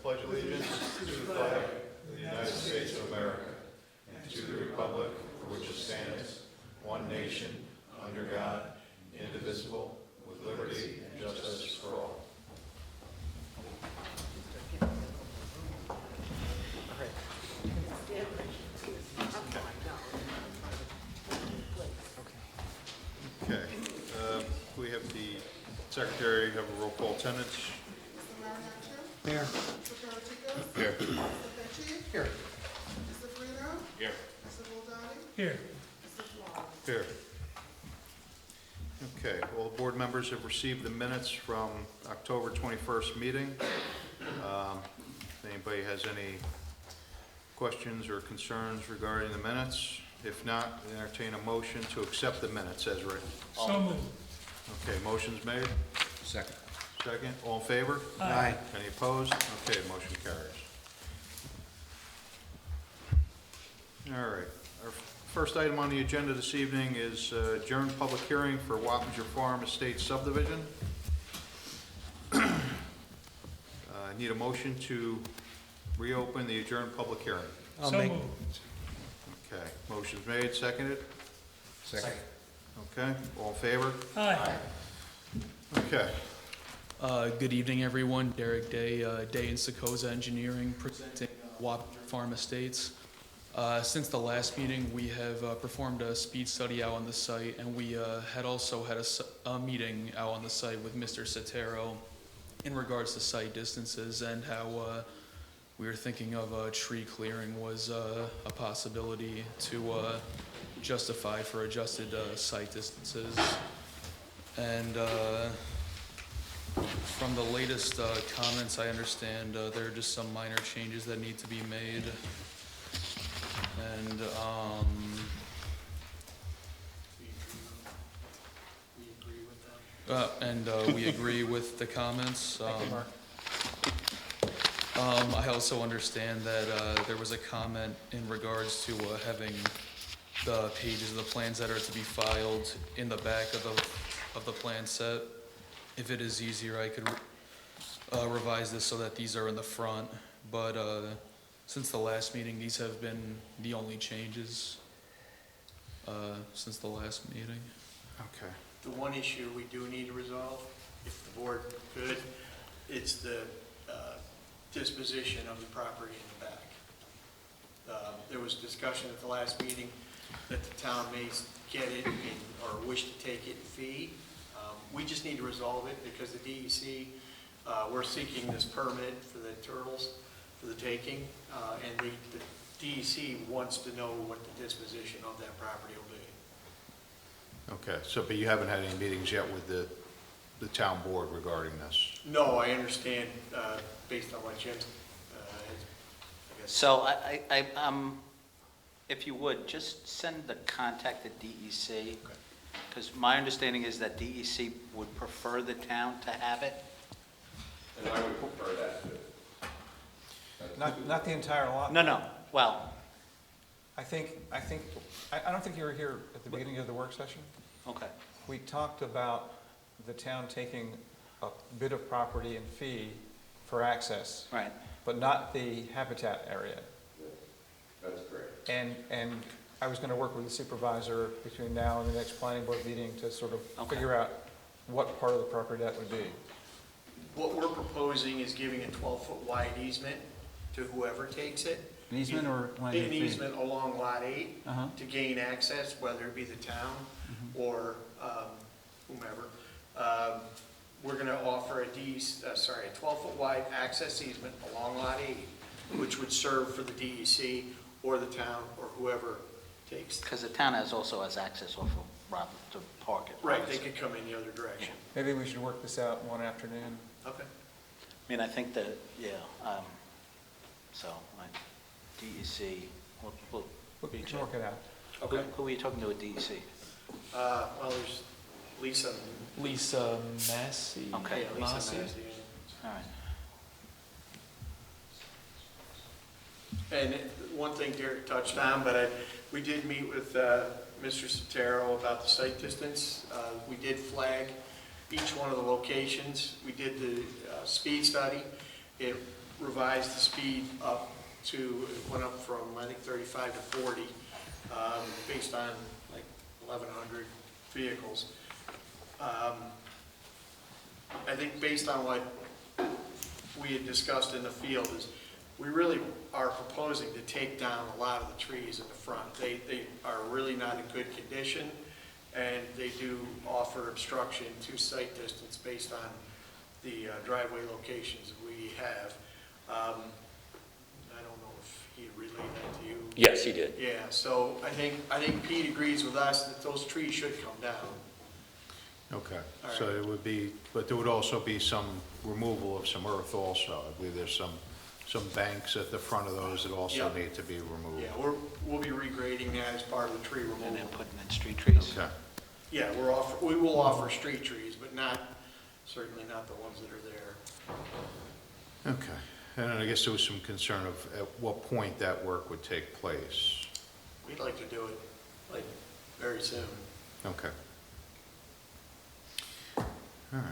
pledge allegiance to the flag of the United States of America and to the republic for which it stands, one nation, under God, indivisible, with liberty and justice for all. Okay. We have the secretary have a roll call attendance. Mr. Marinaccio? Here. Mr. Ferretico? Here. Mr. Fitchi? Here. Mr. Freno? Here. Mr. Bulgari? Here. Mr. Flores? Here. Okay, all the board members have received the minutes from October 21st meeting. If anybody has any questions or concerns regarding the minutes, if not, entertain a motion to accept the minutes as written. So moved. Okay, motion's made. Second. Second, all in favor? Aye. Any opposed? Okay, motion carries. All right, our first item on the agenda this evening is adjourned public hearing for Wappinger Farm Estate subdivision. I need a motion to reopen the adjourned public hearing. So moved. Okay, motion's made, seconded. Second. Okay, all in favor? Aye. Okay, Good evening, everyone. Derek Day, Day and Secoza Engineering, presenting Wappinger Farm Estates. Since the last meeting, we have performed a speed study out on the site, and we had also had a meeting out on the site with Mr. Sotero in regards to site distances and how we were thinking of tree clearing was a possibility to justify for adjusted site distances. And from the latest comments, I understand there are just some minor changes that need to be made. And we agree with the comments. I also understand that there was a comment in regards to having the pages of the plans that are to be filed in the back of the plan set. If it is easier, I could revise this so that these are in the front, but since the last meeting, these have been the only changes since the last meeting. okay. The one issue we do need to resolve, if the board could, it's the disposition of the property in the back. There was discussion at the last meeting that the town may get it or wish to take it in fee. We just need to resolve it because the DEC, we're seeking this permit for the turtles, for the taking, and the DEC wants to know what the disposition of that property will be. Okay, so, but you haven't had any meetings yet with the town board regarding this? No, I understand, based on what Jim's, I guess. So if you would, just send the contact to DEC, because my understanding is that DEC would prefer the town to have it. And I would prefer that too. Not the entire lot? No, well, I don't think you were here at the beginning of the work session. okay, We talked about the town taking a bit of property in fee for access, right. but not the habitat area. That's great. And I was gonna work with the supervisor between now and the next planning board meeting to sort of Okay. figure out what part of the property that would be. What we're proposing is giving a 12-foot wide easement to whoever takes it. An easement or land An easement along Lot 8 Uh-huh. to gain access, whether it be the town or whomever. We're going to offer a 12-foot wide access easement along Lot 8, which would serve for the DEC or the town or whoever takes. Because the town also has access off of Robert to park it. Right, they could come in the other direction. Maybe we should work this out one afternoon. Okay. I mean, I think that, yeah, so, like, DEC, we'll We reach can out. work it out. Okay. Who are you talking to at DEC? Well, there's Lisa. Lisa Massey? Okay. Yeah, Lisa Massey? Massey. All right. And one thing Derek touched on, but we did meet with Mr. Sotero about the site distance. We did flag each one of the locations. We did the speed study. It revised the speed up to, it went up from, I think, 35 to 40, based on like 1,100 vehicles. I think based on what we had discussed in the field is, we really are proposing to take down a lot of the trees in the front. They are really not in good condition, and they do offer obstruction to sight distance based on the driveway locations that we have. I don't know if he relayed that to you. Yes, he did. Yeah, so I think Pete agrees with us that those trees should come down. Okay, All so right. it would be, but there would also be some removal of some earth also. I believe there's some banks at the front of those that also Yeah. need to be removed. Yeah, we'll be regrading that as part of the tree removal. And then putting in street trees. Okay, Yeah, we will offer street trees, but certainly not the ones that are there. okay. And I guess there was some concern of at what point that work would take place. We'd like to do it, like, very soon. Okay. All right.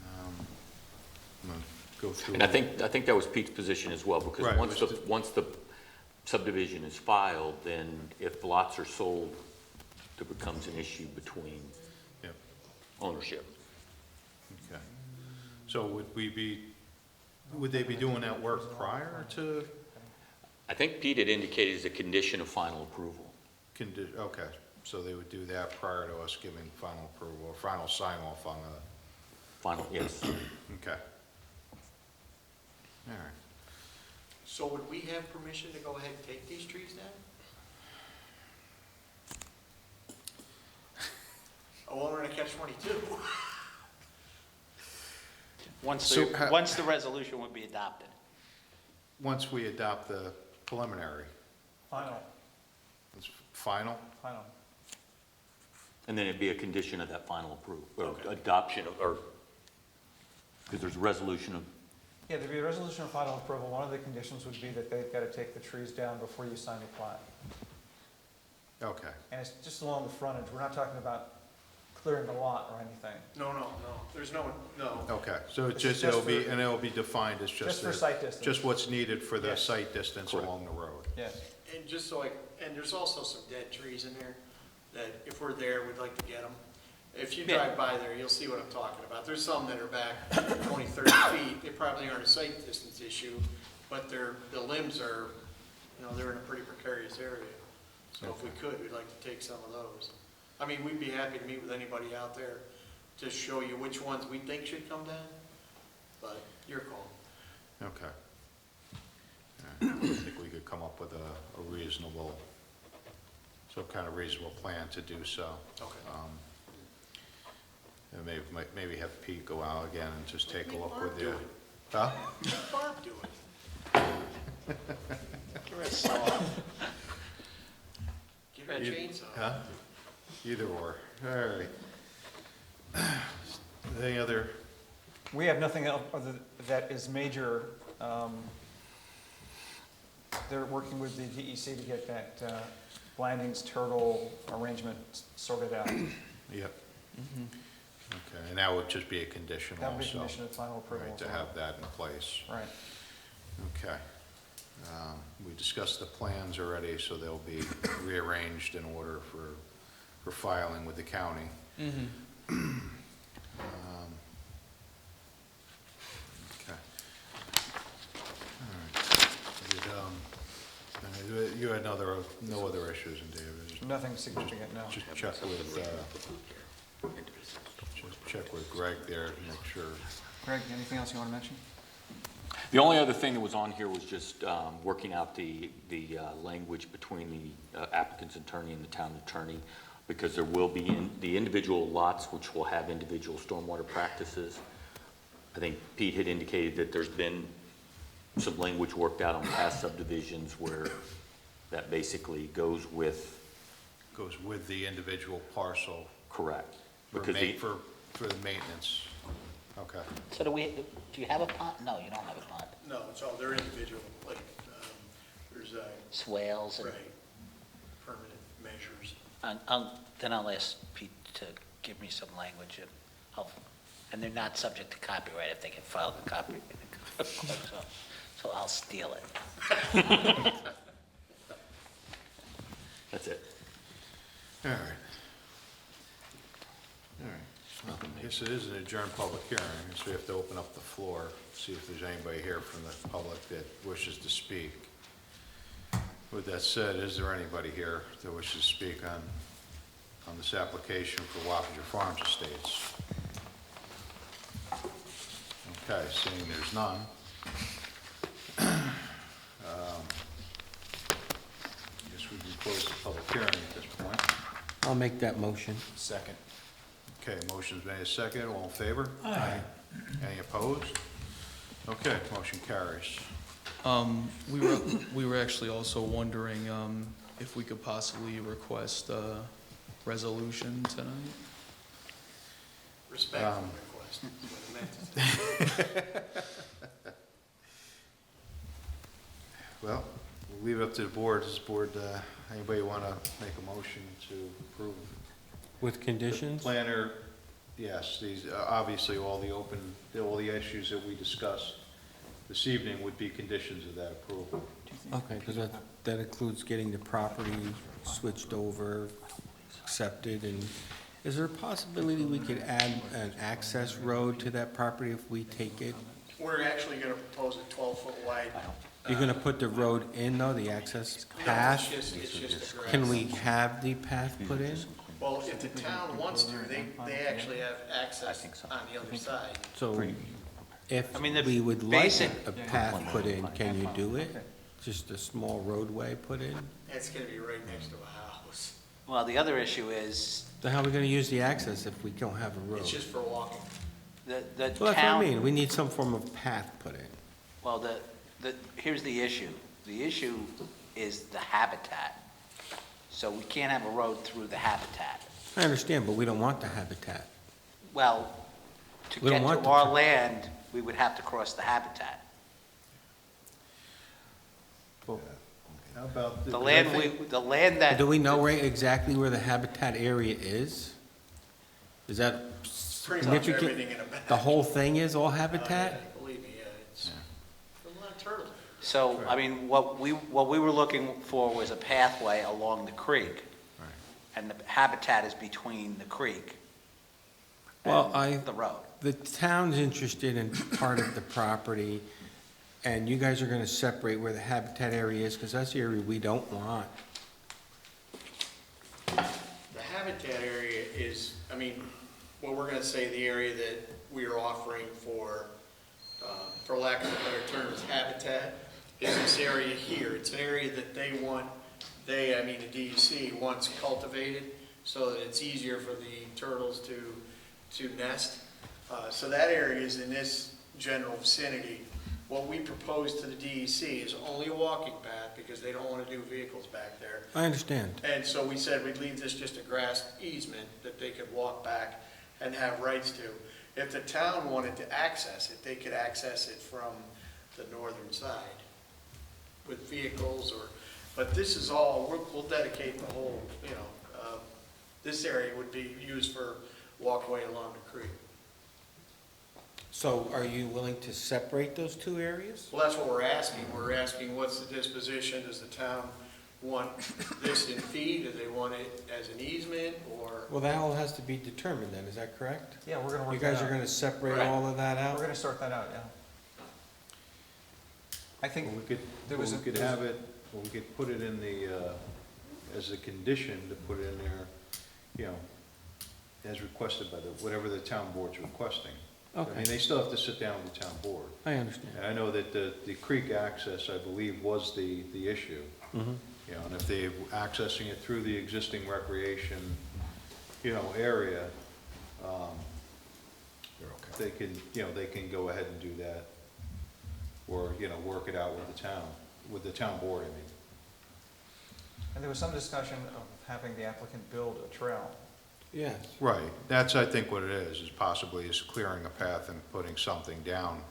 I'm gonna go through. And I think that was Pete's position as well, because Right, once it was once the subdivision is filed, then if lots are sold, there becomes an issue between Yep, ownership. okay. So would they be doing that work prior to, I think Pete had indicated as a condition of final approval. okay, so they would do that prior to us giving final approval, or final sign off on Final, yes. the, okay. All right. So would we have permission to go ahead and take these trees down? Oh, we're in a catch-22. Once So the, ha- once the resolution would be adopted. Once we adopt the preliminary, Final, it's final? final. And then it'd be a condition of that final approval, or Okay. adoption, or, because there's a resolution of, Yeah, there'd be a resolution of final approval. One of the conditions would be that they've got to take the trees down before you sign the plat. Okay, And it's just along the frontage. We're not talking about clearing the lot or anything. No, there's no. okay, so it's This is just, it'll just be, for- and it'll be defined as Just just for the, sight distance. just what's needed for the Yes. site distance Correct. along the road. Yes. And just so and there's also some dead trees in there that if we're there, we'd like to get them. If you Yeah. drive by there, you'll see what I'm talking about. There's some that are back 20, 30 feet. They probably aren't a sight distance issue, but the limbs are, they're in a pretty precarious area. So if we could, we'd like to take some of those. I mean, we'd be happy to meet with anybody out there to show you which ones we think should come down, but your call. Okay. All right, I think we could come up with a reasonable, some kind of reasonable plan to do so. Okay. And maybe have Pete go out again and just take a Make look Barb with do you. it. Huh? Let Barb do it. Give her a saw. Give her a chainsaw. Huh? Either or, all right. Any other, We have nothing else other that is major. They're working with the DEC to get that Blandings turtle arrangement sorted out. yep. Okay, and that would just be a condition That would be a also. condition of final approval. Right, to as well. have that in place. Right. Okay. We discussed the plans already, so they'll be rearranged in order for filing with the county. Okay. All right. You had no other issues in David? Nothing significant, no. Just check with Greg there to make sure. Greg, anything else you want to mention? the only other thing that was on here was just working out the language between the applicant's attorney and the town attorney, because there will be the individual lots which will have individual stormwater practices. I think Pete had indicated that there's been some language worked out on past subdivisions where that basically goes with, Goes with the individual parcel correct. for Because the, for the maintenance. Okay. So do you have a pond? No, you don't have a pond. No, it's all, they're individual, like, there's Swales and, right, permanent measures. then I'll ask Pete to give me some language and they're not subject to copyright if they can file the copy. So I'll steal it. That's it. All right. All right. Well, I guess it is an adjourned public hearing, so we have to open up the floor, see if there's anybody here from the public that wishes to speak. With that said, is there anybody here that wishes to speak on this application for Wappinger Farms Estates? Okay, seeing there's none. Guess we can close the public hearing at this point. I'll make that motion. Second. Okay, motion's made a second, all in favor? Aye. Any opposed? Okay, motion carries. We were actually also wondering, if we could possibly request a resolution tonight? Respectful request. is what I meant. Well, we'll leave it up to the board. Does the board, anybody want to make a motion to approve? With conditions? Planner, yes, these, obviously, all the issues that we discussed this evening would be conditions of that approval. Okay, because that includes getting the property switched over, accepted, and is there a possibility we could add an access road to that property if we take it? We're actually gonna propose a 12-foot wide. You're gonna put the road in, though, the access No, path? it's just a grass. Can we have the path put in? Well, if the town wants to, they actually have access on the other side. So if I mean, the we would like basic- a path put in, can you do it? Just a small roadway put in? It's gonna be right next to a house. Well, the other issue is, Then how are we gonna use the access if we don't have a road? It's just for walking. the Well, that's what I town, mean, we need some form of path put in. well, here's the issue. The issue is the habitat. So we can't have a road through the habitat. I understand, but we don't want the habitat. Well, to We don't get want to our land, we would have to cross the habitat. How about? The land that. Do we know exactly where the habitat area is? Is that Pretty much significant? everything in a back. The whole thing is all habitat? Believe me, yeah, it's, there's a lot of turtles. So, I mean, what we were looking for was a pathway along the creek. Right. And the habitat is between the creek Well, and the road. The town's interested in part of the property, and you guys are gonna separate where the habitat area is, because that's the area we don't want. The habitat area is, I mean, what we're gonna say, the area that we are offering for lack of a better term, is habitat, is this area here. It's an area that they want, the DEC wants cultivated, so that it's easier for the turtles to nest. So that area is in this general vicinity. What we propose to the DEC is only a walking path, because they don't want to do vehicles back there. I understand. And so we said we'd leave this just a grass easement that they could walk back and have rights to. If the town wanted to access it, they could access it from the northern side with vehicles but this is all, we'll dedicate the whole, this area would be used for walkway along the creek. So are you willing to separate those two areas? Well, that's what we're asking. We're asking, what's the disposition? Does the town want this in fee? Do they want it as an easement, or? Well, that all has to be determined then, is that correct? Yeah, we're gonna You work that guys are out. gonna separate Right. all of that out? We're gonna sort that out, yeah. I think Well, we could, there was a. we could there was have a- it, well, we could put it in the, as a condition to put it in there, as requested by whatever the town board's requesting. I mean, Okay, they still have to sit down with the town board. I understand. And I know that the creek access, I believe, was the issue. Mhm. And if they're accessing it through the existing recreation, area, they can, they can go ahead and do that. Or, work it out with the town board, I mean. And there was some discussion of having the applicant build a trail. Yes. Right, that's, I think, what it is possibly clearing a path and putting something down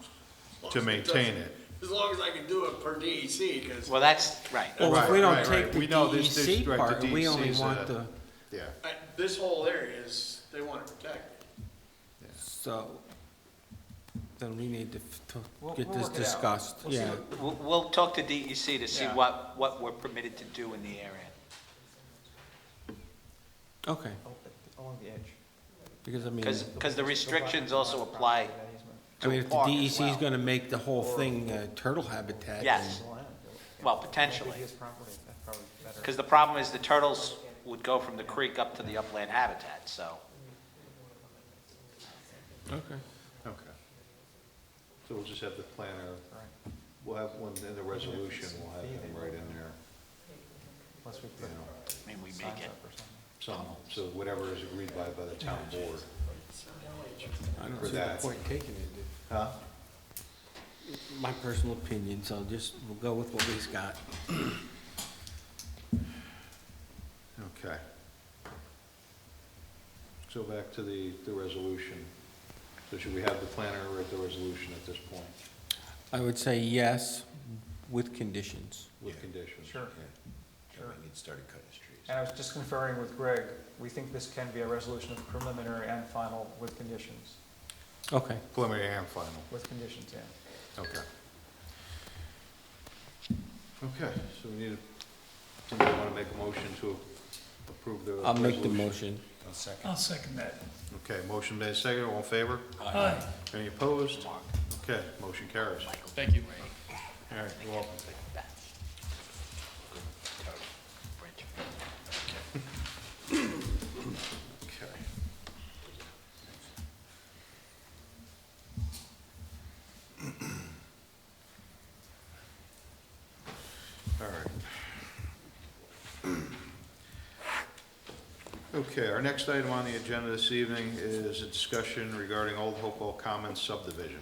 to maintain it. As long as I can do it per DEC, because Well, that's, right. Well, if we don't Right, take right. the We know this- DEC right, the part, we only DEC's, want the, Yeah, this whole area is, they want to protect it. so, then we need to We'll get this work it out. discussed, We'll see yeah. We'll talk to DEC to see Yeah. what we're permitted to do in the area. Okay, Along the edge. because I mean, Because the restrictions also apply, I mean, if the park as DEC is well. gonna make the whole thing turtle habitat. Yes. then- well, potentially. His property, that's probably better. Because the problem is the turtles would go from the creek up to the upland habitat, so. Okay. Okay. So we'll just have the planner, Right. we'll have one in the resolution, we'll have him right in there, Unless we you put know, I mean, we make signs it. up or something. so whatever is agreed by the town board. I don't For see the that. point in taking it. Huh? My personal opinion, so we'll go with what we've got. Okay. So back to the resolution. So should we have the planner write the resolution at this point I would say yes, with conditions. with conditions? Sure. Sure. When he started cutting his trees. And I was just conferring with Greg, we think this can be a resolution of preliminary and final with conditions, Okay. Preliminary and final. with conditions, yeah. Okay. Okay, so we need, somebody want to make a motion to approve the I'll make the resolution? motion. I'll second that. Okay, motion made second, all in favor? Aye. Any opposed? Okay, motion carries. Thank you. All right, you're welcome. Okay. All right. Okay, our next item on the agenda this evening is a discussion regarding Old Hopewell Commons subdivision.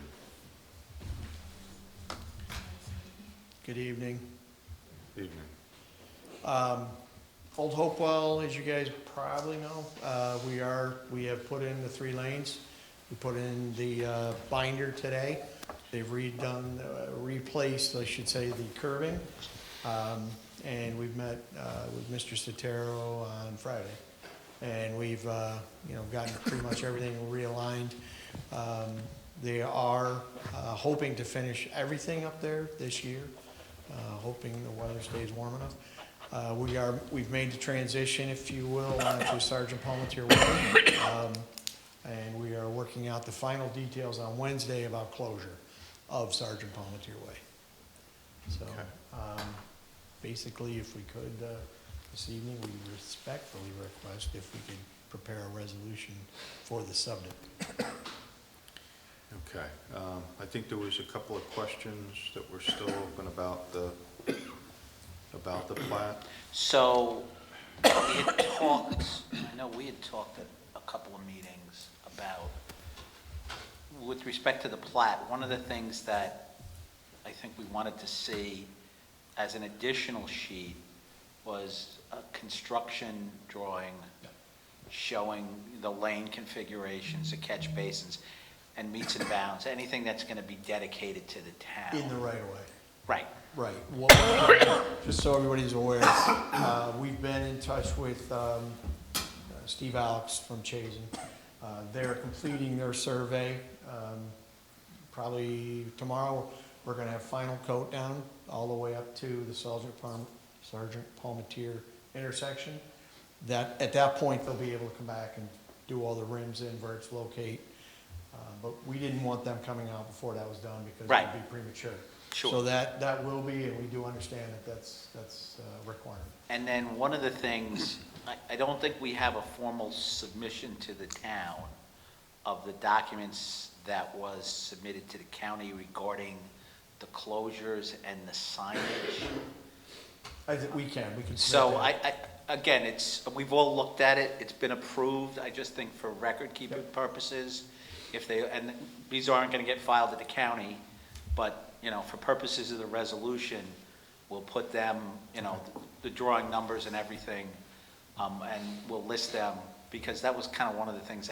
Good evening. Evening. Old Hopewell, as you guys probably know, we have put in the 3 lanes. We put in the binder today. They've replaced, I should say, the curbing. And we've met with Mr. Sotero on Friday. And we've, gotten pretty much everything realigned. They are hoping to finish everything up there this year, hoping the weather stays warm enough. We've made the transition, if you will, onto Sergeant Palmetier Way. And we are working out the final details on Wednesday about closure of Sergeant Palmetier Way. So, basically, if we could, this evening, we respectfully request if we could prepare a resolution for the subject. Okay, I think there was a couple of questions that were still open about the plat. So, we had talked, I know we had talked at a couple of meetings about, with respect to the plat, one of the things that I think we wanted to see as an additional sheet was a construction drawing showing the lane configurations, the catch basins, and meets and bounds, anything that's gonna be dedicated to the town. In the right of way. Right. Right. Well, just so everybody's aware, we've been in touch with Steve Alex from Chazen. They're completing their survey. Probably tomorrow, we're gonna have final coat down all the way up to the Sergeant Palmetier intersection. At that point, they'll be able to come back and do all the rims, inverts, locate. But we didn't want them coming out before that was done because Right. it would be premature. Sure. So that will be, and we do understand that that's a requirement. And then one of the things, I don't think we have a formal submission to the town of the documents that was submitted to the county regarding the closures and the signage. I think we can submit So that. again, we've all looked at it, it's been approved, I just think for record-keeping purposes, and these aren't gonna get filed at the county, but, for purposes of the resolution, we'll put them, the drawing numbers and everything, and we'll list them, because that was kind of one of the things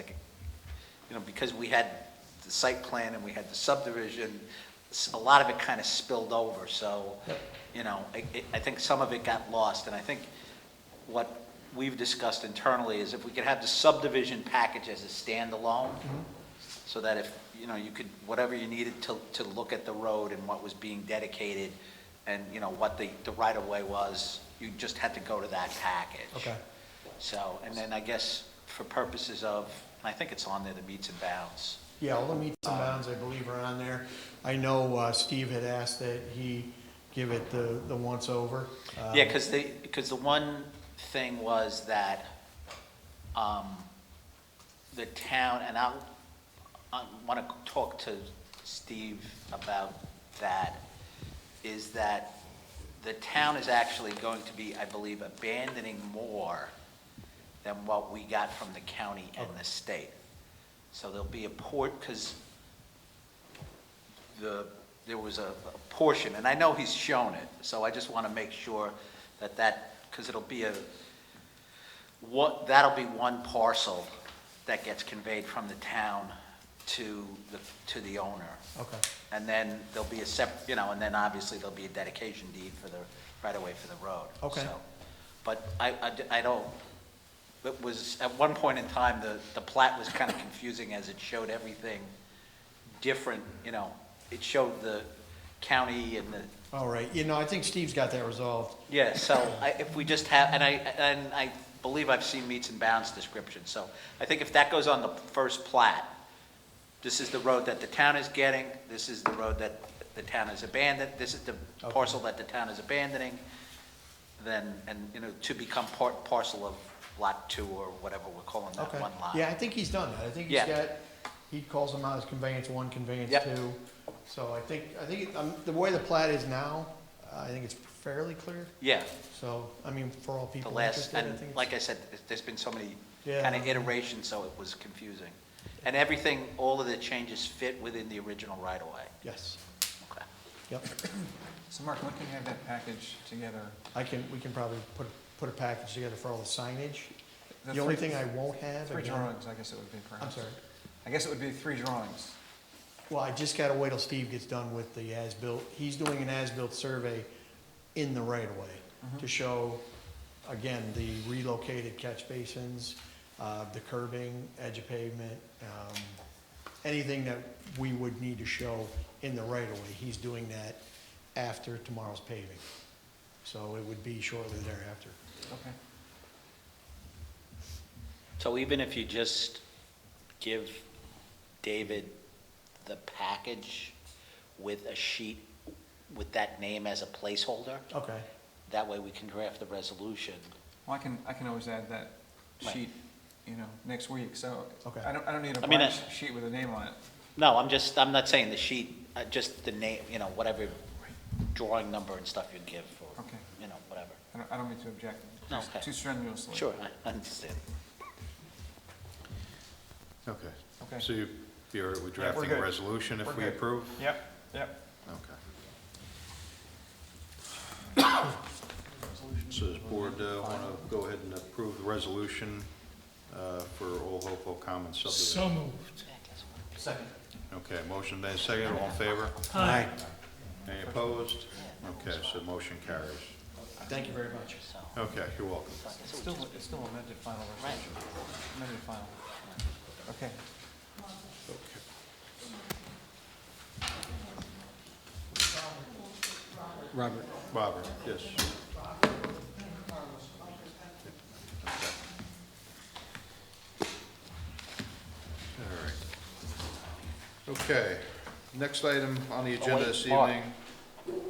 because we had the site plan and we had the subdivision, a lot of it kind of spilled over, so, I think some of it got lost, and I think what we've discussed internally is if we could have the subdivision package as a standalone, so that if, you know, you could, whatever you needed to look at the road and what was being dedicated and, you know, what the right-of-way was, you just had to go to that package. Okay. So, and then I guess for purposes of, I think it's on there, the meets and bounds. Yeah, all the meets and bounds, I believe, are on there. I know Steve had asked that he give it the once-over. Yeah, because the one thing was that, the town, and I want to talk to Steve about that, is that the town is actually going to be, I believe, abandoning more than what we got from the county and the state. So there'll be a because there was a portion, and I know he's shown it, so I just want to make sure that, because it'll be that'll be one parcel that gets conveyed from the town to the owner. Okay. And then there'll be a separate, you know, and then obviously there'll be a dedication deed for the right-of-way for the road. Okay. So, but I don't, it was, at one point in time, the plat was kind of confusing as it showed everything different, you know, it showed the county and the, All right, you know, I think Steve's got that resolved. yeah, so if we just have, and I believe I've seen meets and bounds description, so I think if that goes on the first plat, this is the road that the town is getting, this is the road that the town has abandoned, this is the Okay. parcel that the town is abandoning, then, and, you know, to become parcel of lot 2 or whatever we're calling that Okay. one lot. Yeah, I think he's done that. I think he's Yeah. got, he calls them out as conveyance 1, conveyance Yep. 2. So I think, the way the plat is now, I think it's fairly clear. Yeah, So, I mean, for all the people last, interested, I think and it's. like I said, there's been so many Yeah. kind of iterations, so it was confusing. And everything, all of the changes fit within the original right-of-way. Yes, Okay. yep. So Mark, when can you have that package together? We can probably put a package together for all the signage. The The only three- thing I won't have, Three again, drawings, I guess it would be I'm perhaps. sorry. I guess it would be 3 drawings. Well, I just gotta wait till Steve gets done with the as-built. He's doing an as-built survey in the right-of-way to show, again, the relocated catch basins, the curbing, edge of pavement, anything that we would need to show in the right-of-way. He's doing that after tomorrow's paving. So it would be shortly thereafter. Okay. So even if you just give David the package with a sheet with that name as a placeholder, Okay, that way we can draft the resolution. Well, I can always add that Right. sheet, you know, next week, so Okay. I don't need a I mean, blank sheet with a name on it. No, I'm not saying the sheet, just the name, you know, whatever drawing number and stuff you give, or, Okay. you know, whatever. I don't mean to object No, okay. too strenuously. Sure, I understand. Okay. Okay. So you're we're drafting a good. resolution if We're we good. approve? Yep, yep. Okay. So does board want to go ahead and approve the resolution for Old Hopewell Commons subdivision? moved. second. Okay, motion made, second, all in favor? Aye. Any opposed? Okay, so motion carries. Thank you very much. So, Okay, you're welcome. so I guess It's it would still, just- it's still amended final resolution. Amended final. Okay. Robert, Robert, yes. All right. Okay, next item on the agenda wait, this Mark. evening,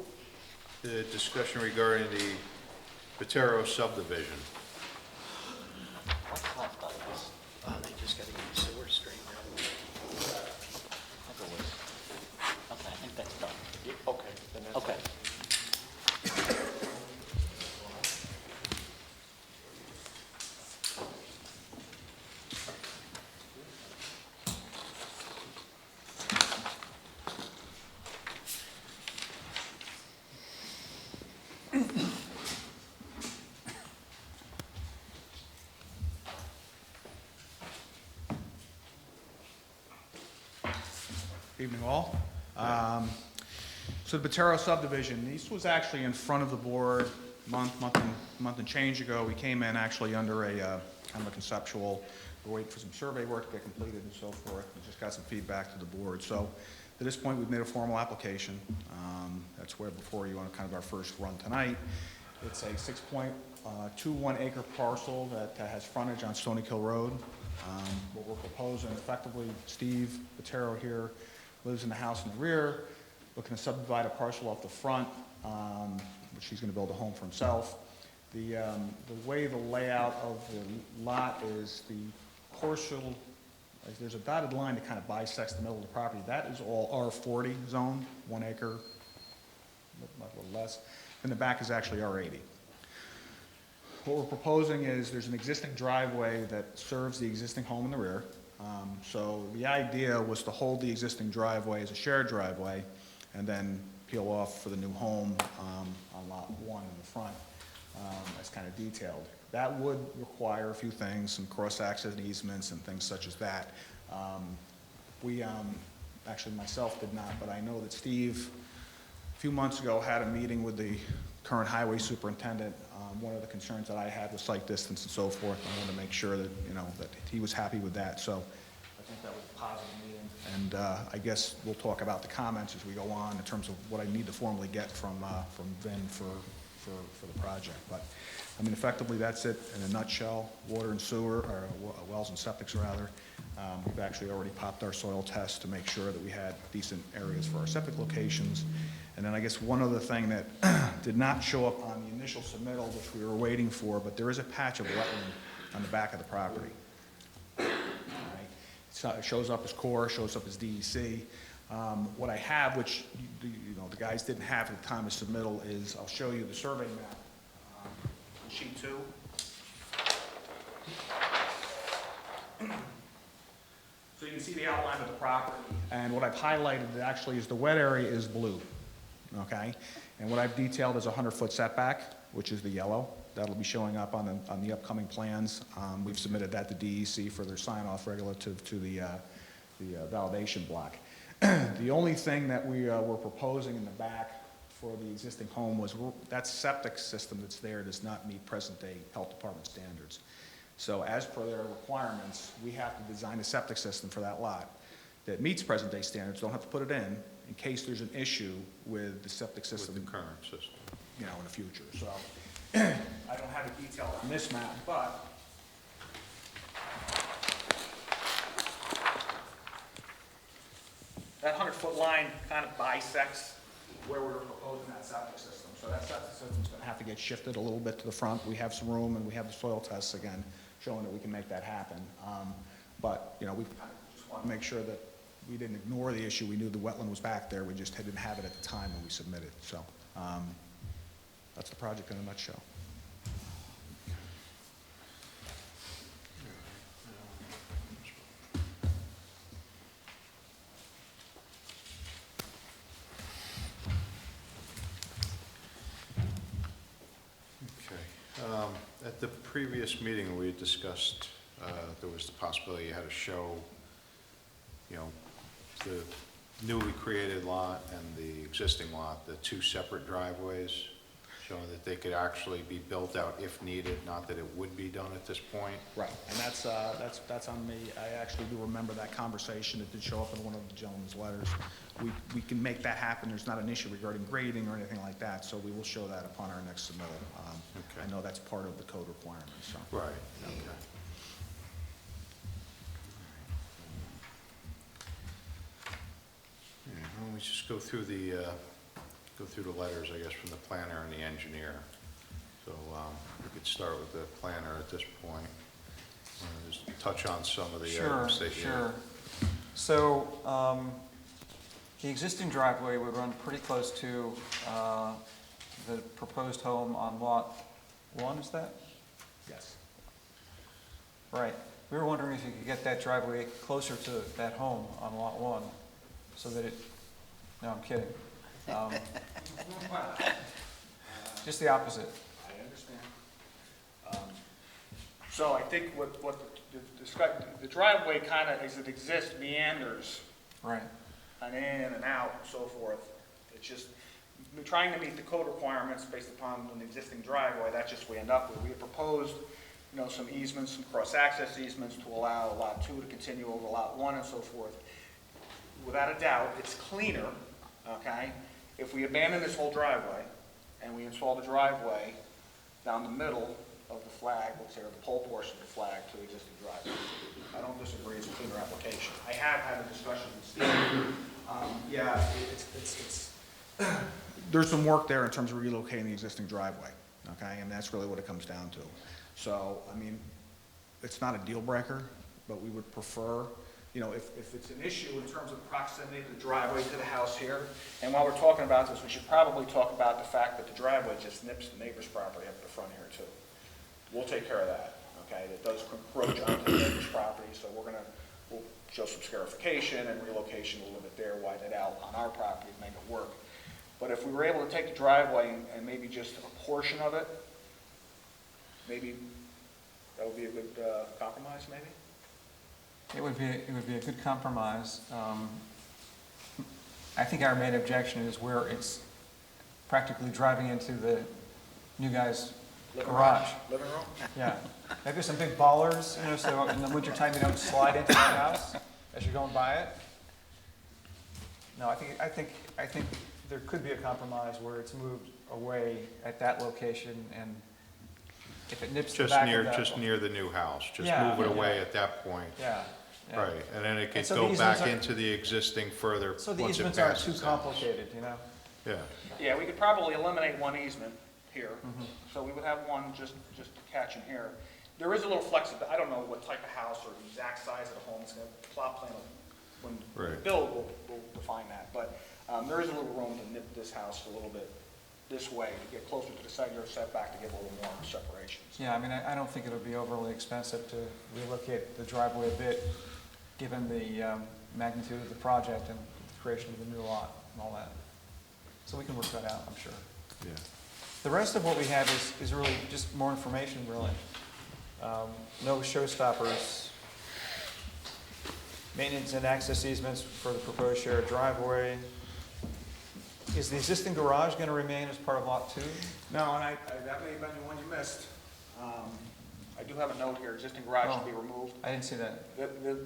the discussion regarding the Patero subdivision. What's left of this? They just gotta get the sewer straightened out. Okay, I think that's done. Okay. Evening all. So the Patero subdivision, this was actually in front of the board month and change ago. We came in actually under a kind of a conceptual We're waiting for some survey work to get completed and so forth. We just got some feedback to the board. So at this point, we've made a formal application. That's where before you on kind of our first run tonight. It's a 6.21 acre parcel that has frontage on Stony Hill Road. What we're proposing, effectively, Steve Bottero here lives in the house in the rear, looking to subdivide a parcel off the front, which he's going to build a home for himself. The way the layout of the lot is the parcel, there's a dotted line that kind of bisects the middle of the property. That is all R40 zone, 1 acre, a little less. And the back is actually R80. What we're proposing is there's an existing driveway that serves the existing home in the rear. So the idea was to hold the existing driveway as a shared driveway and then peel off for the new home on lot 1 in the front, as kind of detailed. That would require a few things, some cross-access easements and things such as that. Actually myself did not, but I know that Steve, a few months ago, had a meeting with the current highway superintendent. One of the concerns that I had was site distance and so forth. I wanted to make sure that, that he was happy with that. So I think that was a positive meeting. And I guess we'll talk about the comments as we go on in terms of what I need to formally get from Vin for the project. But I mean, effectively, that's it in a nutshell. Water and sewer, or wells and septics rather. We've actually already popped our soil tests to make sure that we had decent areas for our septic locations. And then I guess one other thing that did not show up on the initial submittal, which we were waiting for, but there is a patch of wetland on the back of the property. All right. It shows up as core, shows up as DEC. What I have, which the guys didn't have at the time of submittal, is I'll show you the survey map on sheet 2. So you can see the outline of the property, and what I've highlighted actually is the wet area is blue, okay? And what I've detailed is a 100-foot setback, which is the yellow. That'll be showing up on the upcoming plans. We've submitted that to DEC for their sign-off relative to the validation block. The only thing that we were proposing in the back for the existing home was that septic system that's there does not meet present-day health department standards. So as per their requirements, we have to design a septic system for that lot that meets present-day standards. Don't have to put it in case there's an issue with the septic system. With the current system. In the future. So I don't have a detail on this map, but that 100-foot line kind of bisects where we're proposing that septic system. So that septic system's going to have to get shifted a little bit to the front. We have some room, and we have the soil tests again showing that we can make that happen. But we kind of just want to make sure that we didn't ignore the issue. We knew the wetland was back there. We just didn't have it at the time when we submitted. So that's the project in a nutshell. At the previous meeting, we had discussed there was the possibility you had to show, the newly created lot and the existing lot, the two separate driveways, showing that they could actually be built out if needed, not that it would be done at this point. Right, and that's on me. I actually do remember that conversation. It did show up in one of the gentleman's letters. We can make that happen. There's not an issue regarding grading or anything like that, so we will show that upon our next submittal. Okay. I know that's part of the code requirements, so. Right, okay. Yeah, why don't we just go through the letters, I guess, from the planner and the engineer. So we could start with the planner at this point. Just touch on some of the items that you... Sure. So the existing driveway would run pretty close to the proposed home on lot 1, is that? Yes. Right. We were wondering if you could get that driveway closer to that home on lot 1 so that it, no, I'm kidding. Just the opposite. I understand. So I think what the driveway kind of, as it exists, meanders. Right. And in and out and so forth. It's just, we're trying to meet the code requirements based upon an existing driveway. That's just what we end up with. We had proposed some easements, some cross-access easements to allow Lot 2 to continue over Lot 1 and so forth. Without a doubt, it's cleaner, okay, if we abandon this whole driveway and we install the driveway down the middle of the flag, let's say, or the pole portion of the flag to the existing driveway. I don't disagree, it's a cleaner application. I have had a discussion with Steve. Yeah, there's some work there in terms of relocating the existing driveway, okay, and that's really what it comes down to. So, I mean, it's not a deal breaker, but we would prefer, if it's an issue in terms of proximity to the driveway to the house here, and while we're talking about this, we should probably talk about the fact that the driveway just nips the neighbor's property up the front here too. We'll take care of that, okay? It does encroach onto the neighbor's property, so we'll show some scarification and relocation a little bit there, widen it out on our property to make it work. But if we were able to take the driveway and maybe just a portion of it, maybe that would be a good compromise, maybe? It would be a good compromise. I think our main objection is where it's practically driving into the new guy's garage. Living room? Yeah. Maybe some big ballers, so in the wintertime you don't slide into the house as you're going by it. No, I think there could be a compromise where it's moved away at that location, and if it nips the Just back of that. just near the new house, just Yeah, move it away yeah. at that point. Yeah. yeah. Right, and then it could so the go easements back are- into the existing further So the once it easements aren't passes too the house. complicated, Yeah, Yeah, we could probably eliminate one easement here, so we would have one just to catch in here. There is a little flexibility, I don't know what type of house or the exact size of the home, it's gonna plot plan, when we Right. build, we'll define that, but there is a little room to nip this house a little bit this way, to get closer to the side yard setback, to get a little more separations. Yeah, I mean, I don't think it'll be overly expensive to relocate the driveway a bit, given the magnitude of the project and the creation of the new lot and all that. So we can work that out, I'm sure. yeah. The rest of what we have is really just more information, really. No showstoppers. Maintenance and access easements for the proposed shared driveway. Is the existing garage going to remain as part of Lot 2? No, and that may have been the one you missed. I do have a note here, existing garage should be removed. I didn't see that.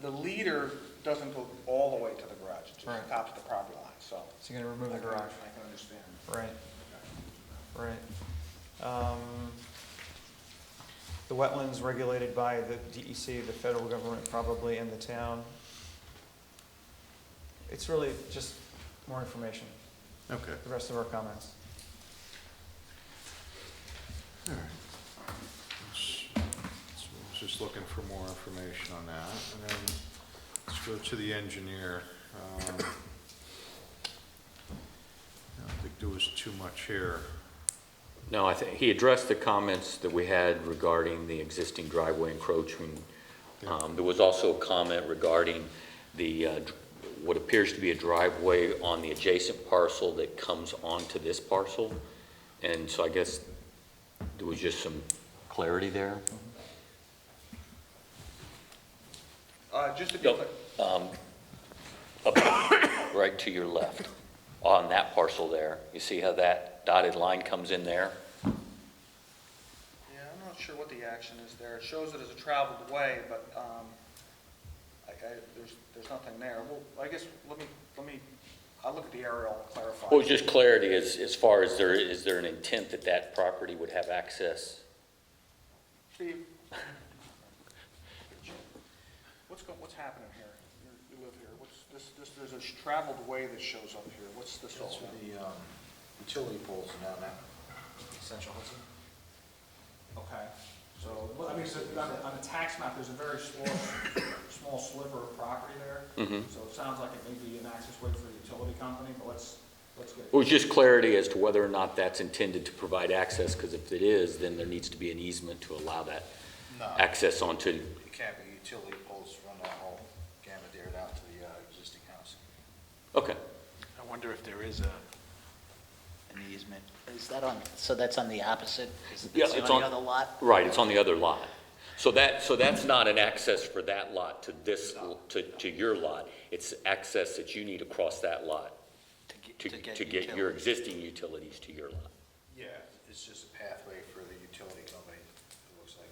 The leader doesn't go all the way to the garage, it just Right. stops at the property line, so. So you're going to remove the garage? I can understand. Right. Right. The wetlands regulated by the DEC, the federal government probably, and the town. It's really just more information, Okay. the rest of our comments. All right. So I was just looking for more information on that, and then let's go to the engineer. I don't think there was too much here. No, I think he addressed the comments that we had regarding the existing driveway encroaching. There was also a comment regarding the, what appears to be a driveway on the adjacent parcel that comes onto this parcel. And so I guess there was just some clarity there. Just to be clear, Up right to your left, on that parcel there. You see how that dotted line comes in there? yeah, I'm not sure what the action is there. It shows it as a traveled way, but there's nothing there. Well, I guess, let me, I'll look at the aerial and clarify. Well, just clarity as far as is there an intent that that property would have access? Steve? What's happening here? You live here. What's this, there's a traveled way that shows up here. What's this all That's about? where the utility poles are down there, Central Hudson. Okay, so, I mean, so on the tax map, there's a very small sliver of property there. Mhm. So it sounds like it may be an access way for a utility company, but let's get. It was just clarity as to whether or not that's intended to provide access, because if it is, then there needs to be an easement to allow that No, access onto. it can't be utility poles run that whole gamut there down to the existing house. Okay. I wonder if there is an easement. Is that on, so that's on the opposite? Is Yeah, it it's on on- the other lot? Right, it's on the other lot. So that's not an access for that lot to this, to your lot. It's access that you need across that lot to get your utilities. existing utilities to your lot. Yeah, it's just a pathway for the utility company, it looks like.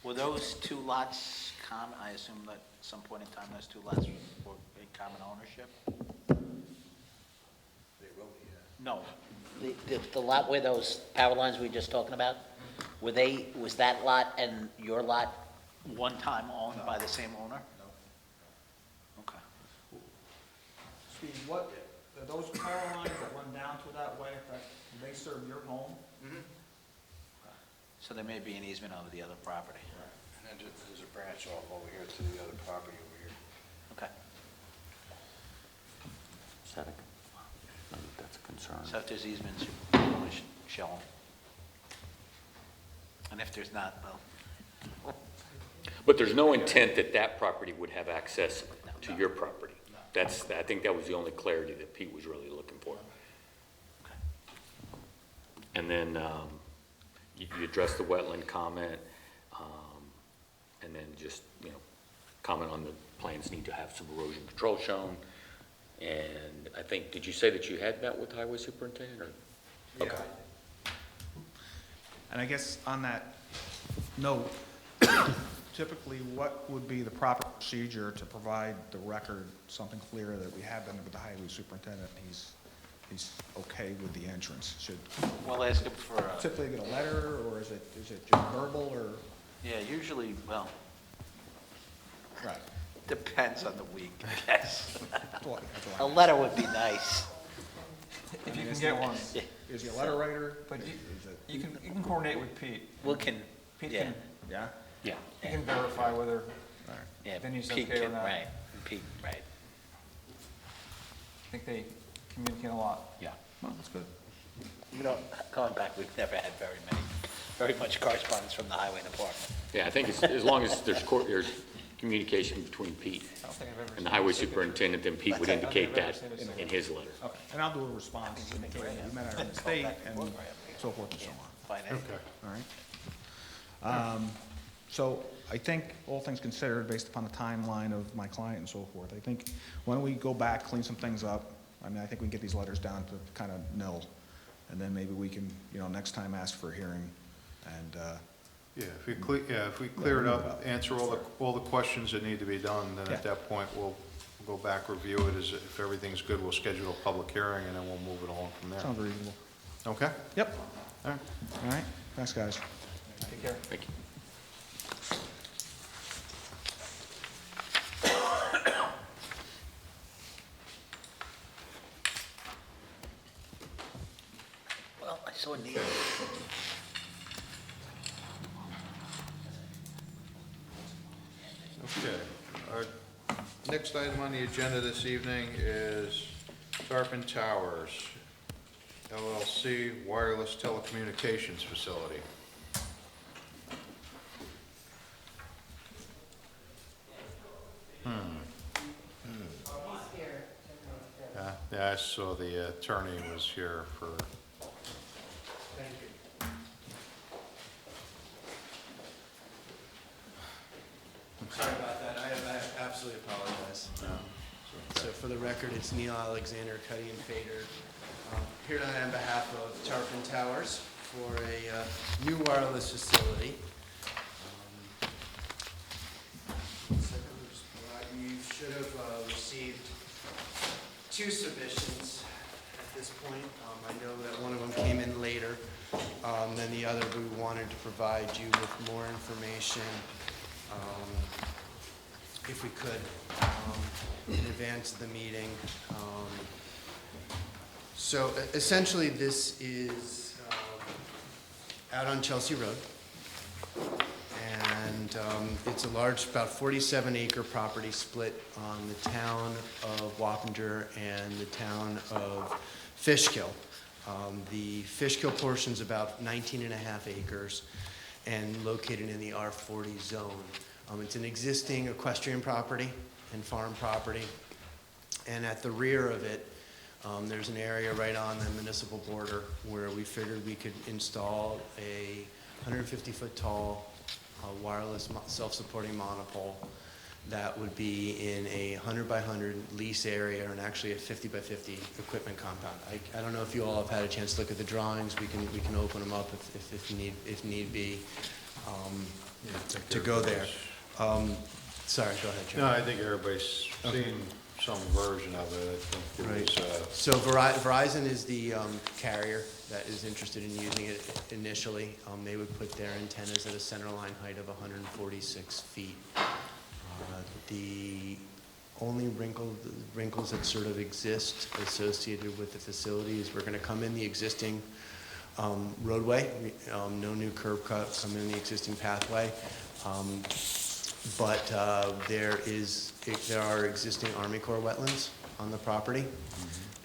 Were those two lots common, I assume that at some point in time, those two lots were in common ownership? They will be, No, The lot where those power lines we were just talking about, was that lot and your lot? one time owned by the same owner? No. Okay. Steve, what, those power lines that run down to that way, they serve your home? So there may be an easement over the other property. And then there's a branch off over here to the other property over here. Okay. Is that a, that's a concern. So if there's easements, you probably should show them. And if there's not, well, But there's no intent that that property would have access to your property. That's, I think that was the only clarity that Pete was really looking for. And then you addressed the wetland comment, and then just, comment on the plans need to have some erosion control shown. And I think, did you say that you had met with the highway superintendent, or? Okay. And I guess on that note, typically, what would be the proper procedure to provide the record something clear that we have been with the highway superintendent, he's okay with the entrance? Should we'll ask him for, typically get a letter, or is it just verbal, or? yeah, usually, well, Right. depends on the week, I guess. That's what A I- letter would be nice. If you can get one. Is he a letter writer? But Is it, you can coordinate with Pete. We can, Pete yeah, can, yeah? Yeah. he can verify whether, All right. yeah. Then he's Pete okay with can- that. Right, Pete, right. I think they communicate a lot. Yeah. Well, that's good. We don't, going back, we've never had very much correspondence from the highway department. Yeah, I think as long as there's communication between Pete I don't think I've ever and the seen highway a signature. superintendent, then Pete would I don't think indicate I've that ever seen a signature. in his letter. Okay, and I'll do a response, indicating we met our mistake, and so forth and so on. Find out. All right. So I think, all things considered, based upon the timeline of my client and so forth, I think, why don't we go back, clean some things up? I mean, I think we can get these letters down to kind of nil, and then maybe we can, next time ask for a hearing, and, Yeah, if we clear it up, answer all the questions that need to be done, then Yeah. at that point, we'll go back, review it, if everything's good, we'll schedule a public hearing, and then we'll move it along from there. sounds reasonable. Okay? Yep. All right. All right, thanks, guys. Take care. Thank you. Well, I saw Neil. Okay. Our next item on the agenda this evening is Tarpon Towers, LLC Wireless Telecommunications Facility. Yeah, I saw the attorney was here for, Sorry about that, I absolutely apologize. So for the record, it's Neil Alexander, Cuddy and Fader, here tonight on behalf of Tarpon Towers for a new wireless facility. You should have received two submissions at this point. I know that one of them came in later than the other, but we wanted to provide you with more information if we could, in advance of the meeting. So essentially, this is out on Chelsea Road. And it's a large, about 47-acre property split on the town of Wappinger and the town of Fishkill. The Fishkill portion's about 19 and a half acres and located in the R40 zone. It's an existing equestrian property and farm property. And at the rear of it, there's an area right on the municipal border where we figured we could install a 150-foot tall wireless self-supporting monopole that would be in a 100 by 100 lease area and actually a 50 by 50 equipment compound. I don't know if you all have had a chance to look at the drawings. We can open them up if need be. to go there. Sorry, go ahead, Joe. No, I think everybody's seen some version of it. I think it was, So Verizon is the carrier that is interested in using it initially. They would put their antennas at a center line height of 146 feet. The only wrinkles that sort of exist associated with the facility is we're going to come in the existing roadway, no new curb cut, come in the existing pathway. But there are existing Army Corps wetlands on the property,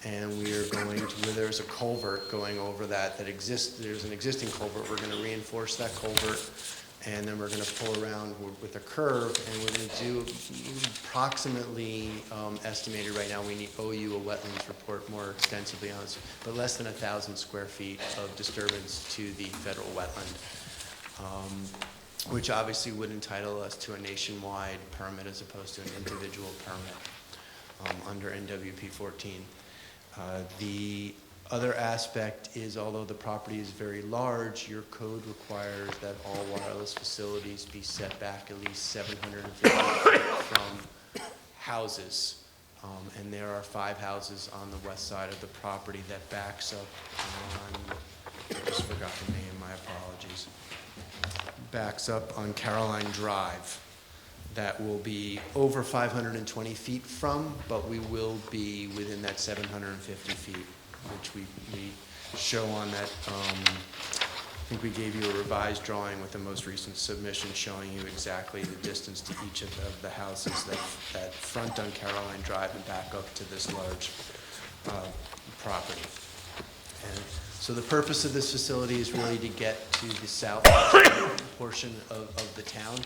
and we are going to, where there's a culvert going over that exists, there's an existing culvert, we're going to reinforce that culvert, and then we're going to pull around with a curve, and we're going to do approximately, estimated right now, we owe you a wetlands report more extensively on this, but less than 1,000 square feet of disturbance to the federal wetland. Which obviously would entitle us to a nationwide permit as opposed to an individual permit under NWP 14. The other aspect is, although the property is very large, your code requires that all wireless facilities be set back at least 750 feet from houses. And there are 5 houses on the west side of the property that backs up on, I just forgot the name, my apologies. Backs up on Caroline Drive that will be over 520 feet from, but we will be within that 750 feet, which we show on that, I think we gave you a revised drawing with the most recent submission showing you exactly the distance to each of the houses that front on Caroline Drive and back up to this large property. And so the purpose of this facility is really to get to the south portion of the town.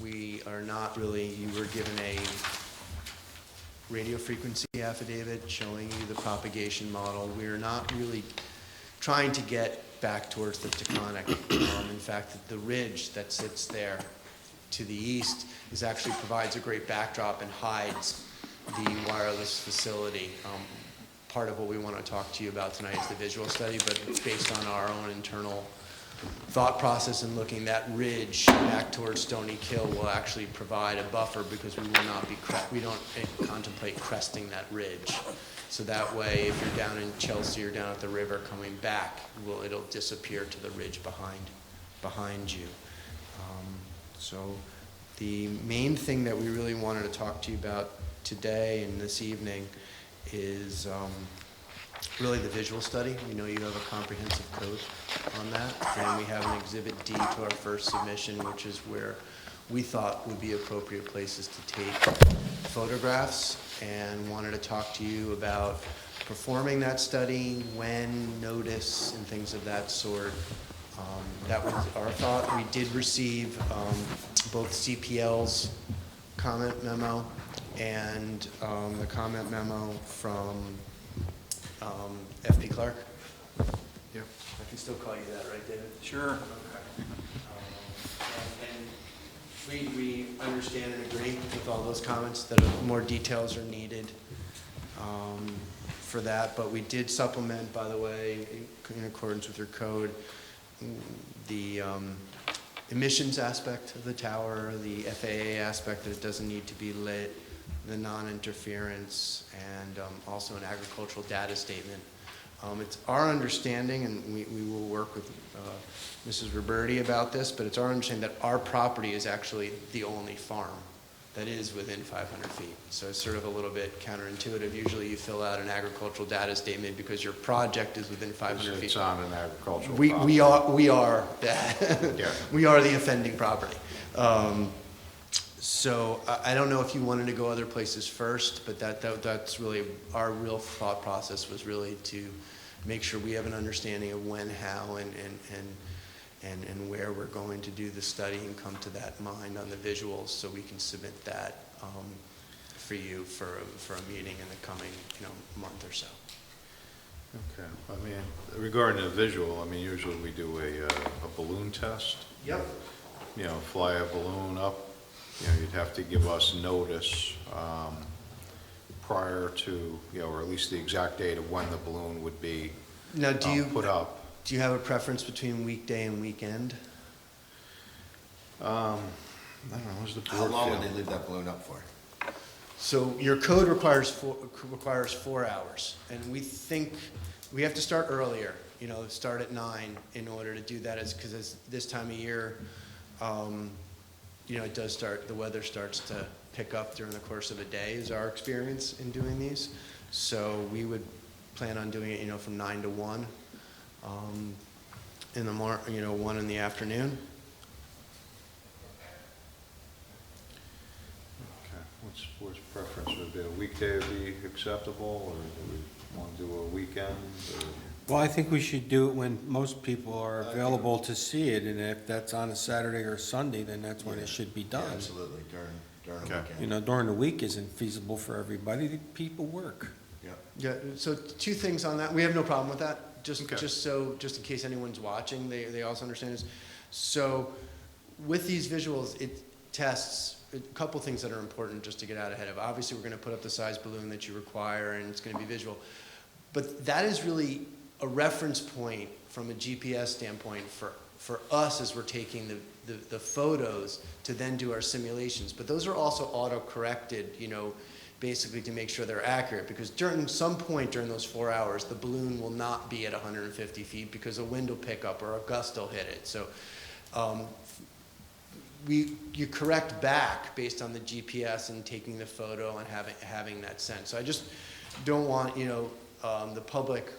We are not really, you were given a radio frequency affidavit showing you the propagation model. We are not really trying to get back towards the Taconic. In fact, the ridge that sits there to the east actually provides a great backdrop and hides the wireless facility. Part of what we want to talk to you about tonight is the visual study, but based on our own internal thought process and looking, that ridge back towards Stony Kill will actually provide a buffer because we will not be, we don't contemplate cresting that ridge. So that way, if you're down in Chelsea or down at the river coming back, it'll disappear to the ridge behind you. So the main thing that we really wanted to talk to you about today and this evening is really the visual study. We know you have a comprehensive code on that, and we have an Exhibit D to our first submission, which is where we thought would be appropriate places to take photographs, and wanted to talk to you about performing that study, when, notice, and things of that sort. That was our thought. We did receive both CPL's comment memo and the comment memo from FP Clark. Yep. I can still call you that, right, David? Sure. And we understand and agree with all those comments that more details are needed for that, but we did supplement, by the way, in accordance with your code, the emissions aspect of the tower, the FAA aspect that it doesn't need to be lit, the non-interference, and also an agricultural data statement. It's our understanding, and we will work with Mrs. Roberti about this, but it's our understanding that our property is actually the only farm that is within 500 feet. So it's sort of a little bit counterintuitive. Usually you fill out an agricultural data statement because your project is within 500 feet. It's on an agricultural We property. are that. Yeah. We are the offending property. So I don't know if you wanted to go other places first, but that's really, our real thought process was really to make sure we have an understanding of when, how, and where we're going to do the study and come to that mind on the visuals so we can submit that for you for a meeting in the coming month or so. Okay. I mean, regarding the visual, I mean, usually we do a balloon test. Yep. Fly a balloon up. You'd have to give us notice prior to, or at least the exact date of when the balloon would be Now, put up. do you have a preference between weekday and weekend? I don't know, what's the board How long feel? would they leave that balloon up for? So your code requires 4 hours, and we think, we have to start earlier, you know, start at 9 in order to do that, because it's this time of year, you know, it does start, the weather starts to pick up during the course of a day, is our experience in doing these. So we would plan on doing it, you know, from 9 to 1, in the 1 in the afternoon. Okay, what's board's preference? Would a weekday be acceptable, or do we want to do a weekend? or- Well, I think we should do it when most people are available to see it, and if that's on a Saturday or Sunday, then that's when it should be done. Absolutely, during the Okay. weekend. You know, during the week isn't feasible for everybody, people work. Yeah, so 2 things on that. We have no problem with that, just Okay. just in case anyone's watching, they also understand this. So with these visuals, it tests a couple things that are important just to get out ahead of. Obviously, we're gonna put up the size balloon that you require, and it's gonna be visual. But that is really a reference point from a GPS standpoint for us as we're taking the photos to then do our simulations. But those are also auto-corrected, you know, basically to make sure they're accurate, because during some point during those 4 hours, the balloon will not be at 150 feet because a wind will pick up or a gust will hit it. So you correct back based on the GPS and taking the photo and having that sense. So I just don't want, you know, the public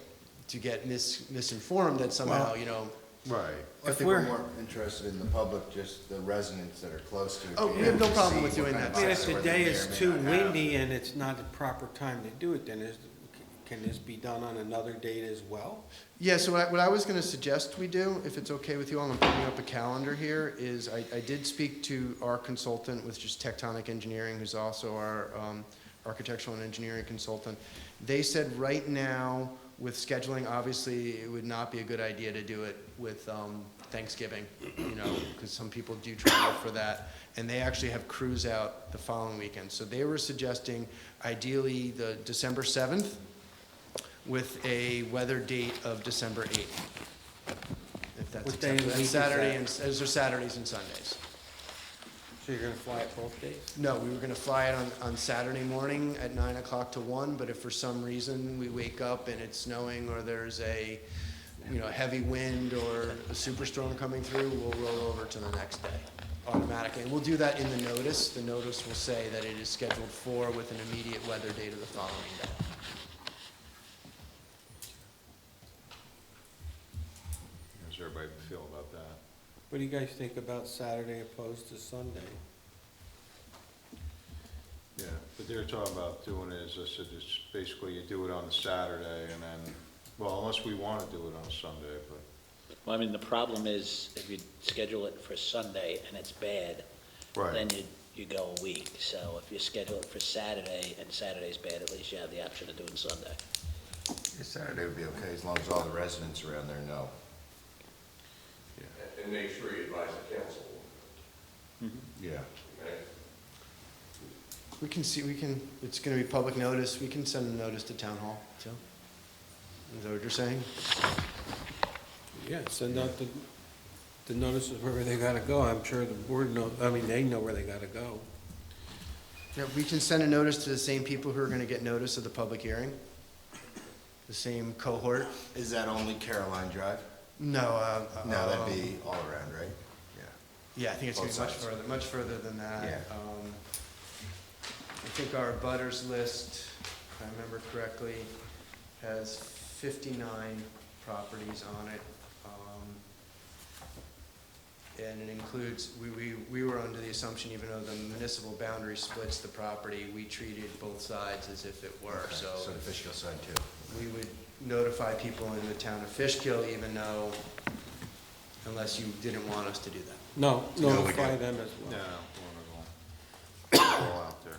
to get misinformed that somehow, Well, you know. Right. I think we're more interested in the public, just the residents that are close to it. Oh, being we have able no to problem see with doing what that. kind I mean, of if software the day they is may or too may not have. windy and it's not the proper time to do it, then can this be done on another date as well? Yeah, so what I was gonna suggest we do, if it's okay with you all, I'm putting up a calendar here, is I did speak to our consultant, which is Tectonic Engineering, who's also our architectural and engineering consultant. They said right now, with scheduling, obviously, it would not be a good idea to do it with Thanksgiving, you know, because some people do travel for that. And they actually have crews out the following weekend. So they were suggesting ideally the December 7th with a weather date of December 8th. If that's What day of the acceptable. week That's is Saturday that? and, those are Saturdays and Sundays. So you're gonna fly it both days? No, we were gonna fly it on Saturday morning at 9 o'clock to 1, but if for some reason we wake up and it's snowing or there's a, you know, heavy wind or a superstorm coming through, we'll roll over to the next day automatically. And we'll do that in the notice. The notice will say that it is scheduled for with an immediate weather date of the following day. How does everybody feel about that? What do you guys think about Saturday opposed to Sunday? Yeah, but they're talking about doing it, as I said, it's basically you do it on a Saturday and then, well, unless we want to do it on a Sunday, but. Well, I mean, the problem is if you schedule it for Sunday and it's bad, then you go a week. So if you schedule it for Saturday and Saturday's bad, at least you have the option of doing Sunday. Yeah, Saturday would be okay, as long as all the residents around there know. And make sure you advise the council. Yeah. Okay? It's gonna be public notice. We can send a notice to town hall, too. Is that what you're saying? Yeah, send out the notices wherever they gotta go. I'm sure the board they know where they gotta go. Yeah, we can send a notice to the same people who are gonna get notice of the public hearing, the same cohort. Is that only Caroline Drive? No, No, that'd be all around, right? yeah, I think it's gonna be Both much further than that. Yeah. I think our butters list, if I remember correctly, has 59 properties on it. And it includes, we were under the assumption, even though the municipal boundary splits the property, we treated both sides as if it were, Okay, so. So the Fishkill side too. We would notify people in the town of Fishkill, even though, unless you didn't want us to do that. No, No, we notify don't. them as No, well. all out there.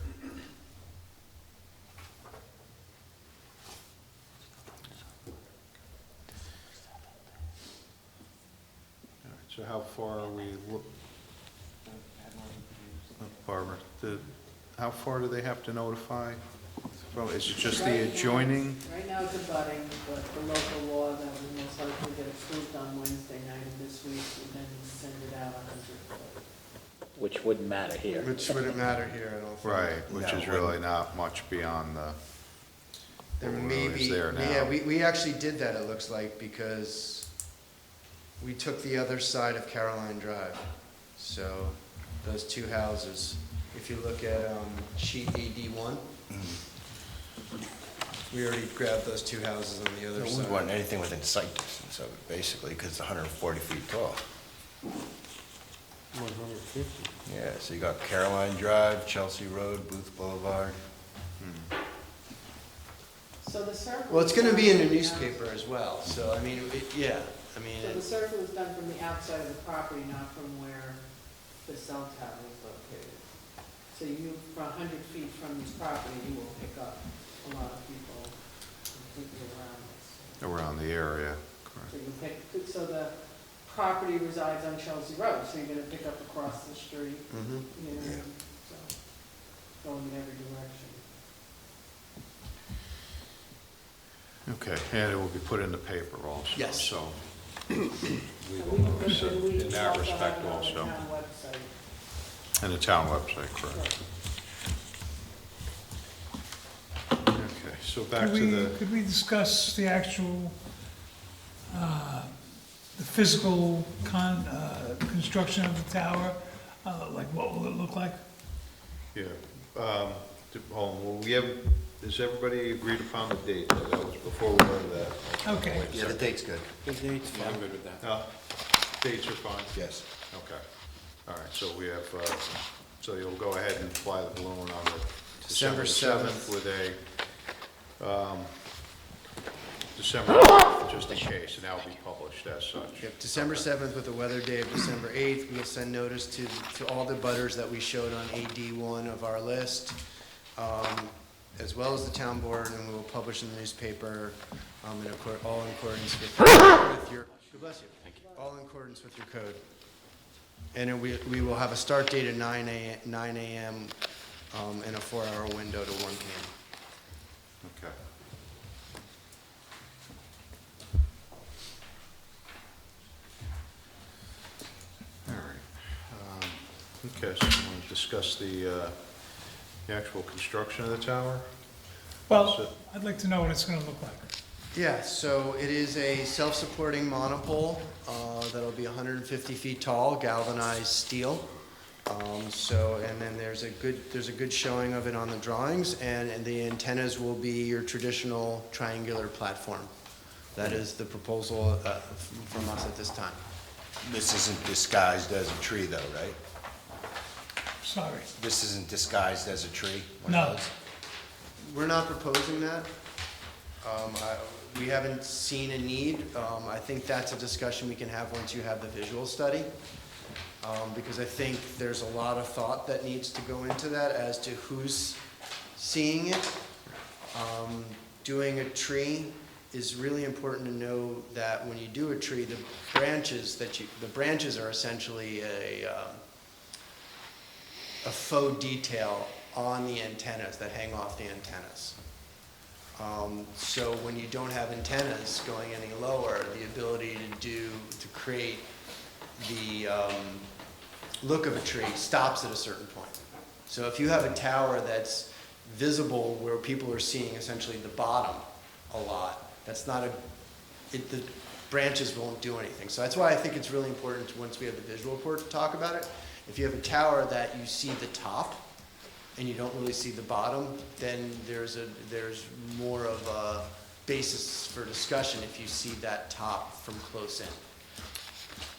All right, so how far are we, Barbara, how far do they have to notify? Well, is it just the adjoining? Right now it's abutting, but the local law that will most likely get approved on Wednesday night of this week, and then send it out on 100 foot. which wouldn't matter here. Which wouldn't matter here, I don't think. Right, which is really not much beyond the, There what may really be, is there now. yeah, we actually did that, it looks like, because we took the other side of Caroline Drive. So, those two houses, if you look at, sheet AD1, we already grabbed those two houses on the other We side. wouldn't want anything within sight distance of it, basically, because it's 140 feet tall. 150. Yeah, so you got Caroline Drive, Chelsea Road, Booth Boulevard. So the circle. Well, it's gonna be in the is done- newspaper as well, so, I mean, yeah, I mean, So the circle is done from the outside of the property, not from where the cell tower is located. So you, for 100 feet from this property, you will pick up a lot of people completely around this. around the area. So you pick, so the property resides on Chelsea Road, so you're gonna pick up across the street, mhm. you know, so, going in every direction. Okay, and it will be put in the paper also. Yes. So, And we will notice it in that respect also. On the town website. And the town website, correct. Okay, so back to the, Could we discuss the actual, the physical construction of the tower? Like, what will it look like? yeah, hold on, well, we have, does everybody agreed upon the date? That was before we go to that. Okay. Yeah, the date's good. The date's fine. good with that. Dates are fine? Yes. Okay. All right, so we have, so you'll go ahead and fly the balloon on the December December 7th. 7th with a, December 8th, just in case, and that will be published as such. Yep, December 7th with a weather day of December 8th. We'll send notice to all the butters that we showed on AD1 of our list, as well as the town board, and we will publish in the newspaper, all in accordance with your, God bless you. Thank you. All in accordance with your code. And then we will have a start date of 9 a.m. And a 4-hour window to 1 p.m. Okay. All right. Okay, so we want to discuss the actual construction of the tower? Well, I'd like to know what it's gonna look like. Yeah, so it is a self-supporting monopole that'll be 150 feet tall, galvanized steel. And then there's a good showing of it on the drawings, and the antennas will be your traditional triangular platform. That is the proposal from us at this time. This isn't disguised as a tree though, right? Sorry. This isn't disguised as a tree? when it No. was? We're not proposing that. We haven't seen a need. I think that's a discussion we can have once you have the visual study. Because I think there's a lot of thought that needs to go into that as to who's seeing it. Doing a tree is really important to know that when you do a tree, the branches are essentially a faux detail on the antennas that hang off the antennas. So when you don't have antennas going any lower, the ability to create the look of a tree stops at a certain point. So if you have a tower that's visible where people are seeing essentially the bottom a lot, that's not the branches won't do anything. So that's why I think it's really important once we have the visual report to talk about it. If you have a tower that you see the top and you don't really see the bottom, then there's more of a basis for discussion if you see that top from close in.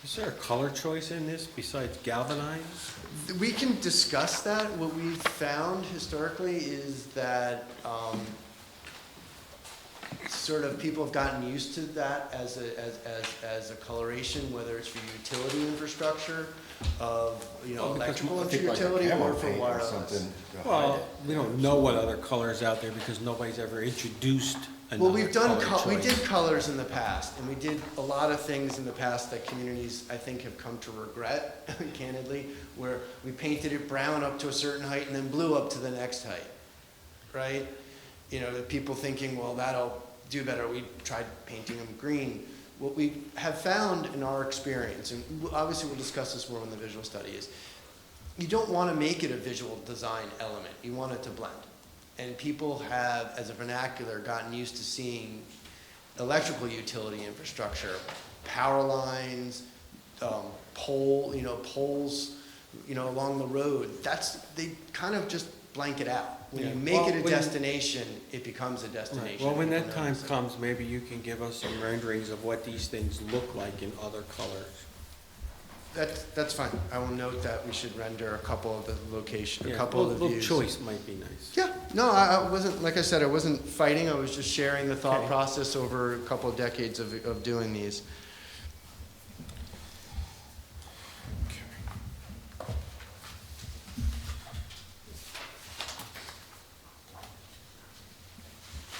Is there a color choice in this besides galvanized? We can discuss that. What we've found historically is that sort of people have gotten used to that as a coloration, whether it's for utility infrastructure of, electrical utility or for wireless. Well, we don't know what other colors out there because nobody's ever introduced Well, another we've done, color we choice. did colors in the past, and we did a lot of things in the past that communities, I think, have come to regret, candidly, where we painted it brown up to a certain height and then blue up to the next height, right? The people thinking, well, that'll do better. We tried painting them green. What we have found in our experience, and obviously we'll discuss this more when the visual study is, you don't want to make it a visual design element. You want it to blend. And people have, as a vernacular, gotten used to seeing electrical utility infrastructure, power lines, poles, along the road. They kind of just blank it out. When Yeah. you make it a destination, it becomes a Right. destination. Well, when that People time notice it. comes, maybe you can give us some renderings of what these things look like in other colors. That's fine. I will note that we should render a couple of the location, a Yeah, couple of the little views. choice might be nice. Yeah, no, I wasn't, like I said, I wasn't fighting. I was just sharing the thought Okay. process over a couple of decades of doing these.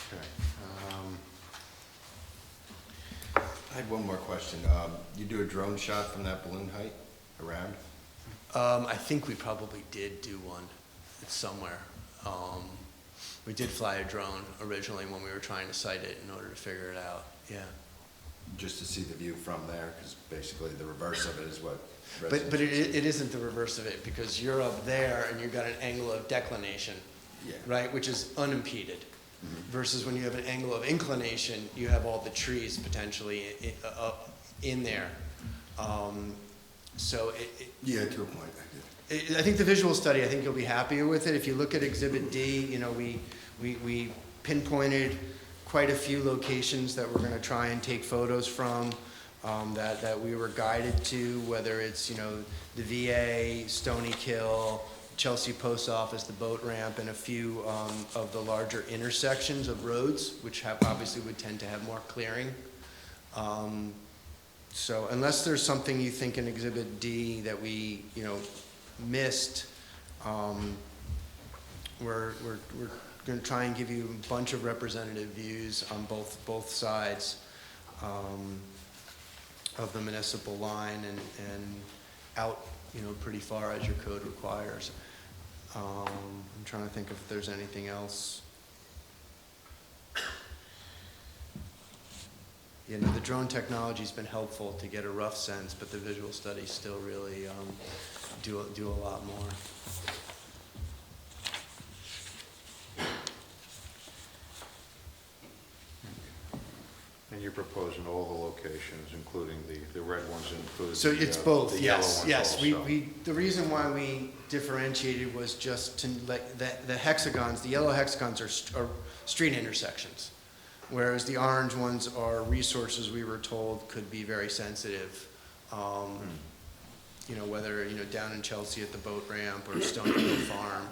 Okay. I had one more question. You do a drone shot from that balloon height around? I think we probably did do one. It's somewhere. We did fly a drone originally when we were trying to site it in order to figure it out. Yeah. Just to see the view from there, because basically the reverse of it is what But residents it isn't the reverse of it, because you're up there and you've got an angle of declination, Yeah. right, which is unimpeded. Versus when you have an angle of inclination, you have all the trees potentially in there. So Yeah, to a point, I did. I think the visual study, I think you'll be happier with it. If you look at Exhibit D, we pinpointed quite a few locations that we're gonna try and take photos from, that we were guided to, whether it's, the VA, Stony Kill, Chelsea Post Office, the boat ramp, and a few of the larger intersections of roads, which obviously would tend to have more clearing. So unless there's something you think in Exhibit D that we, missed, we're gonna try and give you a bunch of representative views on both sides of the municipal line and out, pretty far as your code requires. I'm trying to think if there's anything else. The drone technology's been helpful to get a rough sense, but the visual studies still really do a lot more. And you're proposing all the locations, including the red ones include So it's both, the yellow yes, ones yes. also. The reason why we differentiated was just to let, the hexagons, the yellow hexagons are street intersections, whereas the orange ones are resources we were told could be very sensitive. Whether, down in Chelsea at the boat ramp or Stony Hill Farm,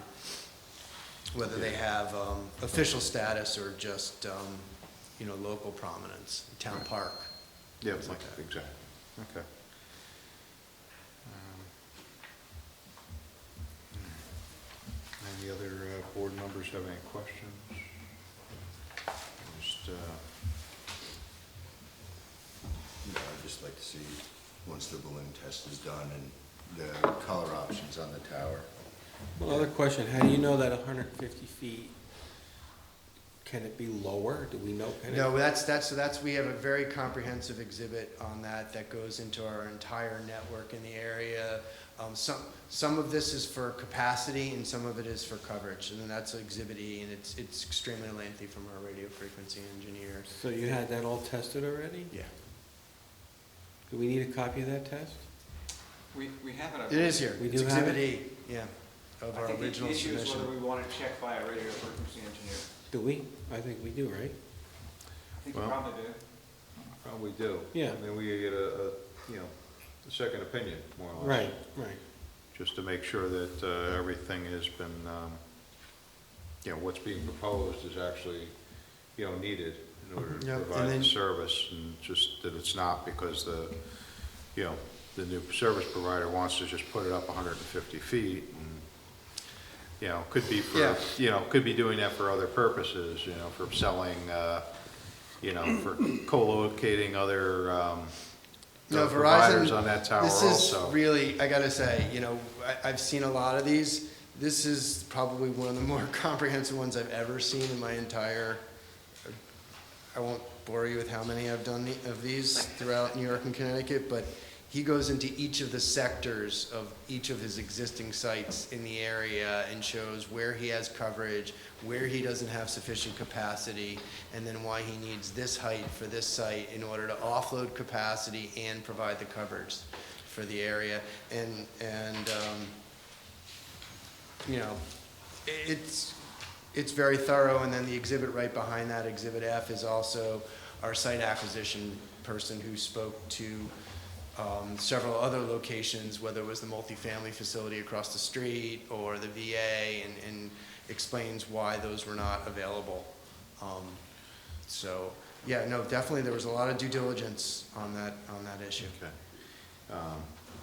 whether they have official status or just, local prominence, town park. Yeah, things like that. exactly, okay. Any other board members have any questions? Just, No, I'd just like to see, once the balloon test is done, and the color options on the tower. Well, other question, how do you know that 150 feet, can it be lower? Do we know? No, we have a very comprehensive exhibit on that goes into our entire network in the area. Some of this is for capacity and some of it is for coverage, and then that's Exhibit E, and it's extremely lengthy from our radio frequency engineer. So you had that all tested already? Yeah. Do we need a copy of that test? We have it. It is here. We It's do have Exhibit it? E, yeah, of our original The issue is submission. whether we want to check by a radio frequency engineer. Do we? I think we do, right? I think Well- we probably do. probably do. Yeah. I mean, we get a second opinion, more or less. Right, right. Just to make sure that everything has been, what's being proposed is actually, needed in order to Yep, and provide then- the service, and just that it's not because the new service provider wants to just put it up 150 feet, and, could be for, could be doing that for other purposes, for selling, for co-locating other, No, providers Verizon, on that tower this also. is really, I gotta say, I've seen a lot of these. This is probably one of the more comprehensive ones I've ever seen in my entire, I won't bore you with how many I've done of these throughout New York and Connecticut, but he goes into each of the sectors of each of his existing sites in the area and shows where he has coverage, where he doesn't have sufficient capacity, and then why he needs this height for this site in order to offload capacity and provide the coverage for the area. And you know, it's very thorough. And then the exhibit right behind that, Exhibit F, is also our site acquisition person who spoke to several other locations, whether it was the multifamily facility across the street or the VA, and explains why those were not available. So, yeah, no, definitely there was a lot of due diligence on that issue. Okay.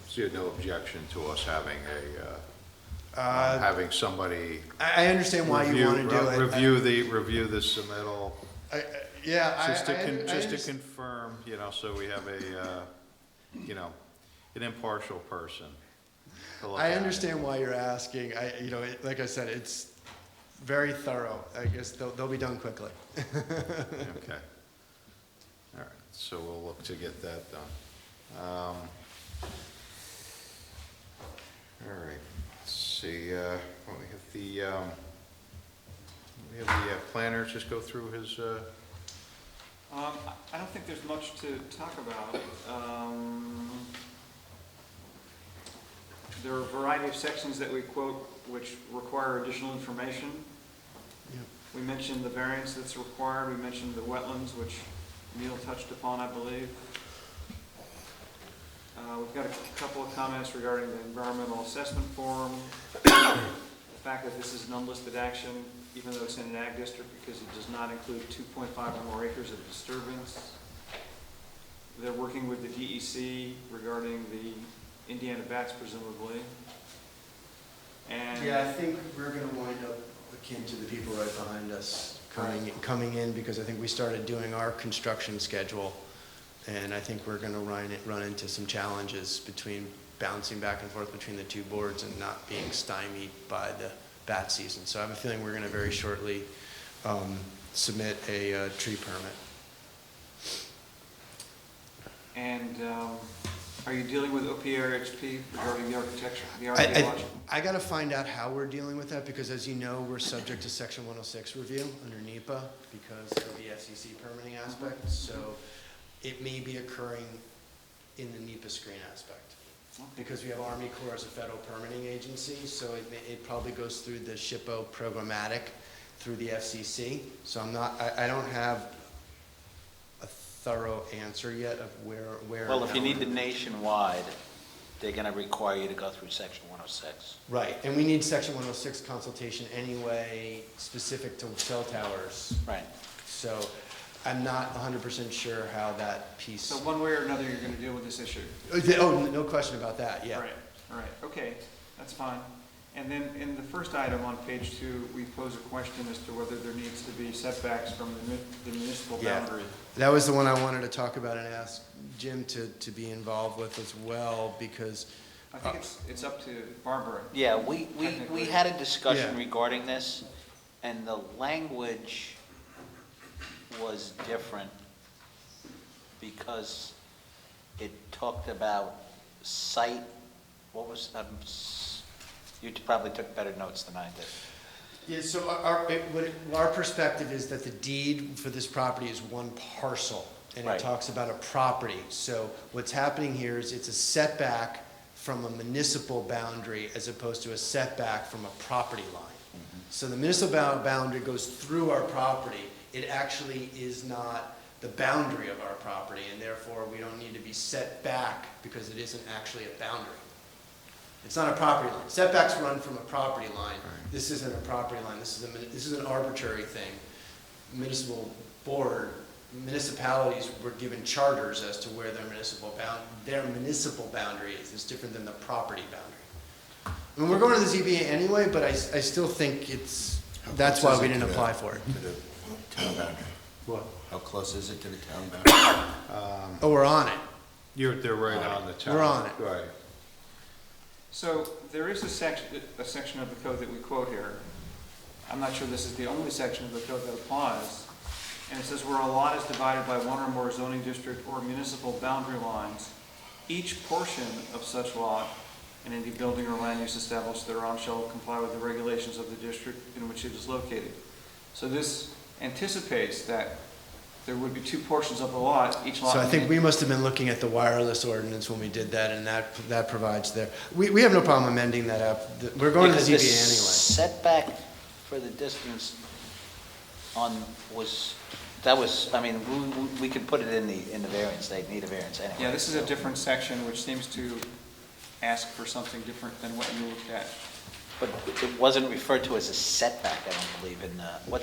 So you had no objection to us having having somebody. I understand why you want to do it. Review the submittal. Just to confirm, you know, so we have a, you know, an impartial person to look I at it. understand why you're asking. You know, like I said, it's very thorough. I guess they'll be done quickly. Okay. All right, so we'll look to get that done. All right, let's see, well, we have the planner just go through his, I don't think there's much to talk about. There are a variety of sections that we quote which require additional information. Yep. We mentioned the variance that's required. We mentioned the wetlands, which Neil touched upon, I believe. We've got a couple of comments regarding the environmental assessment form, the fact that this is an unlisted action, even though it's in an ag district, because it does not include 2.5 or more acres of disturbance. They're working with the DEC regarding the Indiana bats, presumably. And Yeah, I think we're going to wind up akin to the people right behind us coming in, because I think we started doing our construction schedule, and I think we're going to run into some challenges between bouncing back and forth between the two boards and not being stymied by the bat season. So I have a feeling we're going to very shortly submit a tree permit. And are you dealing with OPRHP regarding the architecture, the archaeology? I got to find out how we're dealing with that, because as you know, we're subject to Section 106 review under NEPA because of the FCC permitting aspect. So it may be occurring in the NEPA screen aspect. Because we have Army Corps as a federal permitting agency, so it probably goes through the SHPO programmatic through the FCC. So I don't have a thorough answer yet of where. Well, if you need the nationwide, they're gonna require you to go through Section 106. Right, and we need Section 106 consultation anyway, specific to cell towers. Right. So I'm not 100% sure how that piece. So one way or another, you're going to deal with this issue? Oh, no question about that, yeah. All right, okay, that's fine. And then in the first item on page 2, we pose a question as to whether there needs to be setbacks from the municipal boundary. That was the one I wanted to talk about and ask Jim to be involved with as well, because I think it's up to Barbara. Yeah, we had a discussion Yeah. regarding this, and the language was different because it talked about site, what was, you probably took better notes than I did. Yeah, so our perspective is that the deed for this property is one parcel, and Right. it talks about a property. So what's happening here is it's a setback from a municipal boundary as opposed to a setback from a property line. So the municipal boundary goes through our property. It actually is not the boundary of our property, and therefore we don't need to be set back because it isn't actually a boundary. It's not a property line. Setbacks run from a property line. This isn't a property line. This is an arbitrary thing. Municipalities were given charters as to where their municipal boundary is. It's different than the property boundary. I mean, we're going to the ZBA anyway, but I still think that's why we didn't apply for it. To the town boundary. What? How close is it to the town boundary? Oh, we're on it. they're right on the town. We're on it. Right. So there is a section of the code that we quote here. I'm not sure this is the only section of the code that applies. And it says where a lot is divided by one or more zoning district or municipal boundary lines, each portion of such lot and any building or land use established thereon shall comply with the regulations of the district in which it is located. So this anticipates that there would be two portions of the lot, each lot. So I think we must have been looking at the wireless ordinance when we did that, and that provides there. We have no problem amending that up. We're going to the Because ZBA anyway. Setback for the distance I mean, we could put it in the variance, they'd need a variance anyway. Yeah, this is a different section which seems to ask for something different than what you looked at. But it wasn't referred to as a setback, I don't believe, in, what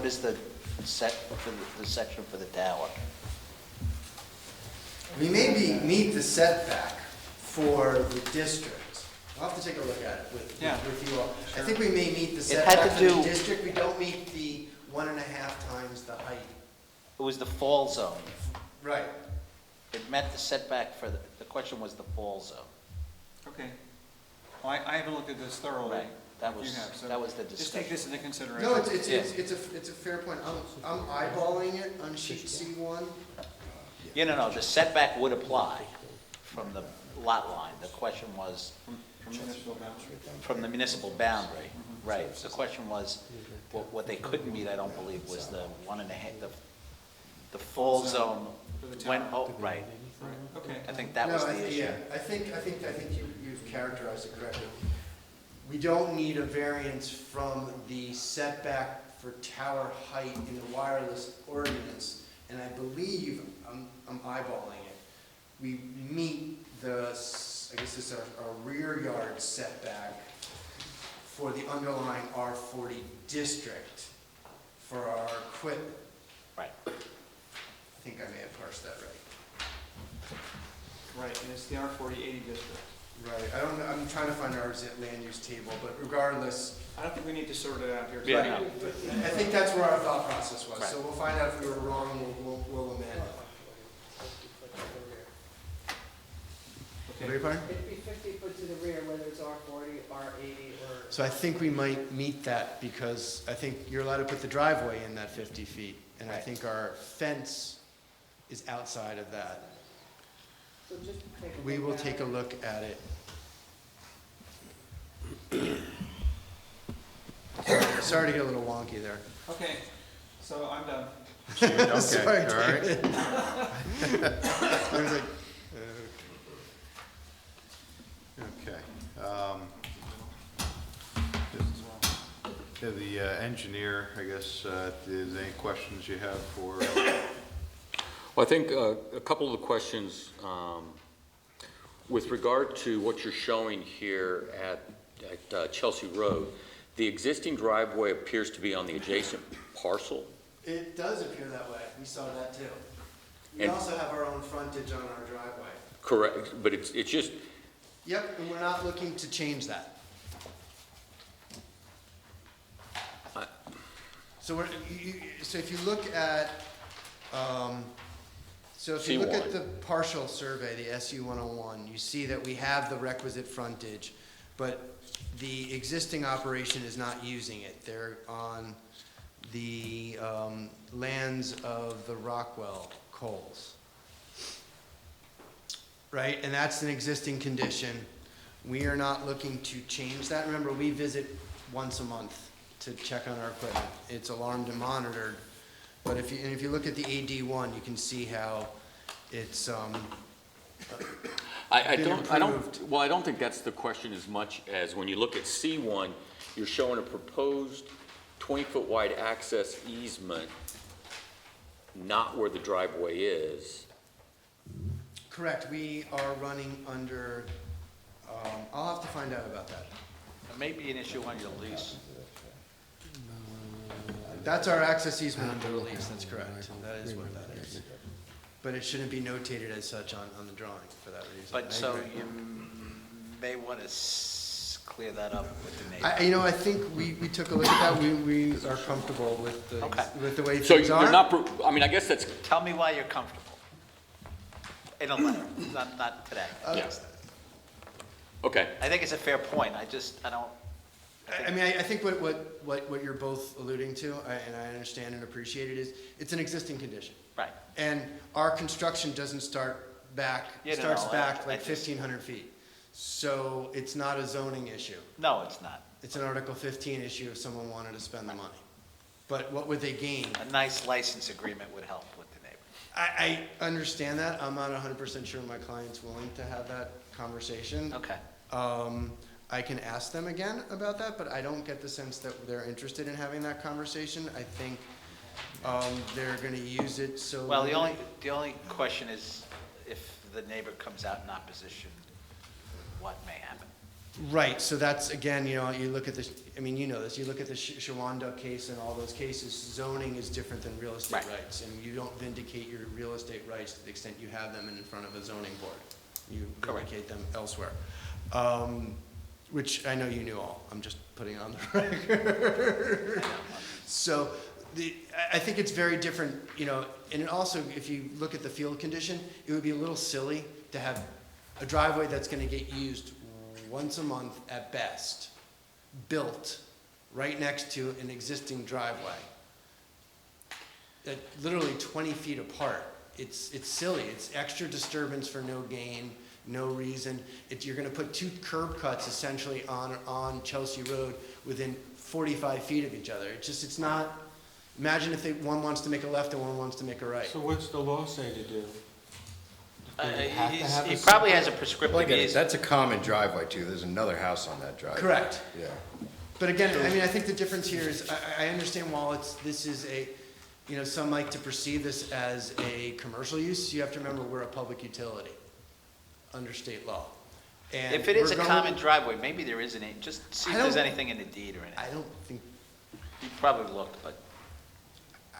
is the section for the tower? We may meet the setback for the district. I'll have to take a look at it with you all. I think we may meet the It had setback to for the do- district. We don't meet the 1.5 times the height. It was the fall zone. Right. It met the setback for the question was the fall zone. Okay. Well, I haven't looked at this thoroughly. Right. That like you was- have, so that was the Just take this into consideration. No, it's a fair point. I'm eyeballing it on sheet C1. Yeah, no, the setback would apply from the lot line. The question was From municipal boundary. from the municipal boundary. Right. The question was, what they couldn't meet, I don't believe, was the 1.5, the fall zone For the went, tower. right. Okay. I think that was No, the issue. Yeah, I think you've characterized it correctly. We don't need a variance from the setback for tower height in the wireless ordinance, and I believe, I'm eyeballing it, we meet I guess it's our rear yard setback for the underlying R40 district for our equipment. Right. I think I may have parsed that right. Right, and it's the R4080 district. Right, I don't know, I'm trying to find our land use table, but regardless, I don't think we need to sort it out here. Yeah, tonight. no. I think that's where our thought process was, so Right. we'll find out if we were wrong, we'll amend. Okay. Beg your pardon? It'd be 50 foot to the rear, whether it's R40, R80, or... So I think we might meet that, because I think you're allowed to put the driveway in that 50 feet, and I Right. think our fence is outside of that. So just take a We look will at take it. a look at it. Sorry to get a little wonky there. Okay, so I'm done. Okay, Sorry, all right. David. I was like, Okay. The engineer, I guess, is any questions you have for? Well, I think a couple of the questions with regard to what you're showing here at Chelsea Road, the existing driveway appears to be on the adjacent parcel. It does appear that way. We saw that too. We And- also have our own frontage on our driveway. Correct, but it's just, Yep, and we're not looking to change that. So so if you look at, so if you look at C1. the partial survey, the SU 101, you see that we have the requisite frontage, but the existing operation is not using it. They're on the lands of the Rockwell Coles. Right, and that's an existing condition. We are not looking to change that. Remember, we visit once a month to check on our equipment. It's alarmed and monitored. But if you look at the AD1, you can see how it's, I been don't, improved. well, I don't think that's the question as much as when you look at C1, you're showing a proposed 20-foot wide access easement, not where the driveway is. correct, we are running under, I'll have to find out about that. There may be an issue on your lease. That's our access easement under the lease, that's correct. That is what that is. But it shouldn't be notated as such on the drawing for that reason. I But so agree. you may want to clear that up with the neighbor. I think we took a look at that, we are comfortable with Okay. the way So things are. you're not, I mean, I guess that's, Tell me why you're comfortable. In a letter, not today. yeah. Okay. I think it's a fair point. I don't. I mean, I think what you're both alluding to, and I understand and appreciate it, is it's an existing condition. Right. And our construction doesn't start back, Yeah, no, starts no, back I like just- 1,500 feet. So it's not a zoning issue. No, it's not. It's an Article 15 issue if someone wanted to spend the money. But what would they gain? A nice license agreement would help with the neighbor. I understand that. I'm not 100% sure my client's willing to have that conversation. Okay. I can ask them again about that, but I don't get the sense that they're interested in having that conversation. I think they're gonna use it so. Well, the only question is if the neighbor comes out in opposition, what may happen? Right, so that's, again, you know, you look at this, I mean, you know this, you look at the Shawanda case and all those cases, zoning is different than real estate Right. rights. And you don't vindicate your real estate rights to the extent you have them in front of a zoning board. You Correct. vindicate them elsewhere. Which I know you knew all, I'm just putting on the record. So, I think it's very different, you know, and it also, if you look at the field condition, it would be a little silly to have a driveway that's gonna get used once a month at best, built right next to an existing driveway. That literally 20 feet apart. It's silly. It's extra disturbance for no gain, no reason. You're gonna put two curb cuts essentially on Chelsea Road within 45 feet of each other. It's not, imagine if one wants to make a left and one wants to make a right. So what's the law say to do? Do they have to have He a probably has a separate- prescriptive Look at it, easement. that's a common driveway too, there's another house on that driveway. Correct. Yeah. But again, I mean, I think the difference here is, I understand while this is a, you know, some like to perceive this as a commercial use, you have to remember we're a public utility under state law. And If it is a we're going- common driveway, maybe there isn't any, just see if I there's don't- anything in the deed or anything. I don't think, You probably looked, but,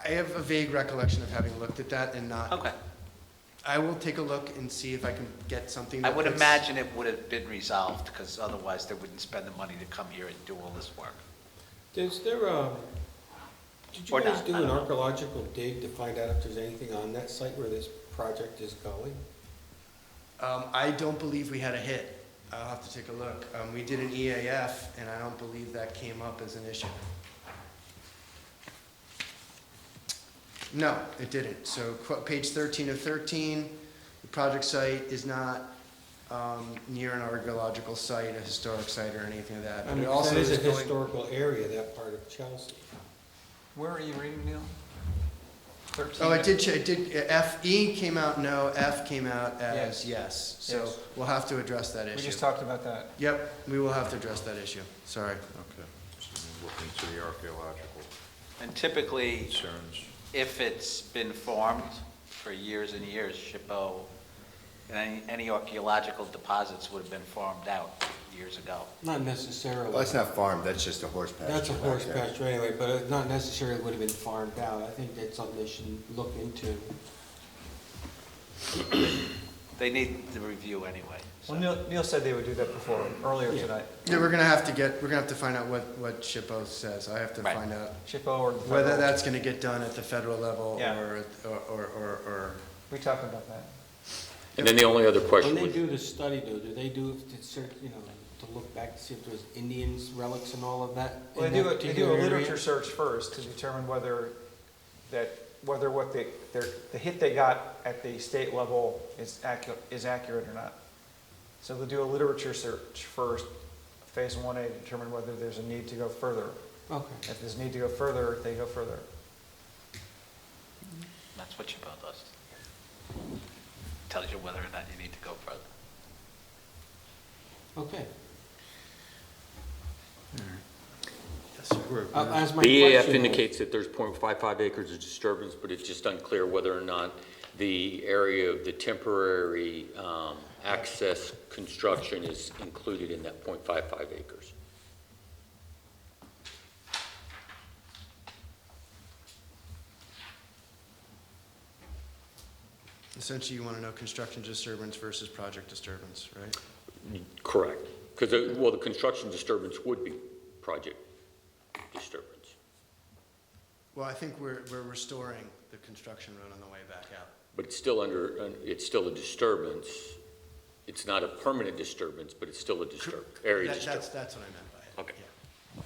I have a vague recollection of having looked at that and not. okay. I will take a look and see if I can get something. I that would puts- imagine it would have been resolved, because otherwise they wouldn't spend the money to come here and do all this work. Is there did you Or guys not, do I an don't know. archaeological dig to find out if there's anything on that site where this project is going? I don't believe we had a hit. I'll have to take a look. We did an EAF and I don't believe that came up as an issue. No, it didn't. So page 13 of 13, the project site is not near an archaeological site, a historic site or anything like that. I But mean, it also that is a going- historical area, that part of Chelsea. Where are you reading, Neil? 13? Oh, it did, FE came out no, F came out as yes. So Yes. we'll have to address that issue. We just talked about that. Yep, we will have to address that issue. Sorry. Okay, so we'll look into the archaeological And typically, concerns. if it's been formed for years and years, SHPO, and any archaeological deposits would have been farmed out years ago. Not necessarily. Well, that's not farmed, that's just a horse pasture. That's a back horse there. pasture anyway, but it not necessarily would have been farmed out. I think that's something they should look into. They need the review anyway. so. Well, Neil said they would do that before, earlier tonight. Yeah, we're gonna have to find out what SHPO says. I have to Right. find out SHPO or the whether federal. that's gonna get done at the federal level Yeah. or. We talked about that. And then the only other When question they was, do the study though, do they do, to search, to look back to see if there's Indians relics and all of that? Well, in they that do a particular area? literature search first to determine whether what the hit they got at the state level is accurate or not. So they'll do a literature search first, phase 1A, to determine whether there's a need to go further. Okay. If there's a need to go further, they go further. That's what SHPO does. Tells you whether or not you need to go further. Okay. Yes, As my the EAF question was- indicates that there's .55 acres of disturbance, but it's just unclear whether or not the area of the temporary access construction is included in that .55 acres. Essentially, you wanna know construction disturbance versus project disturbance, right? Correct. Because, the construction disturbance would be project disturbance. Well, I think we're restoring the construction road on the way back out. But it's still it's still a disturbance. It's not a permanent disturbance, but it's still a area disturbance. That's what I meant by it. Okay. yeah.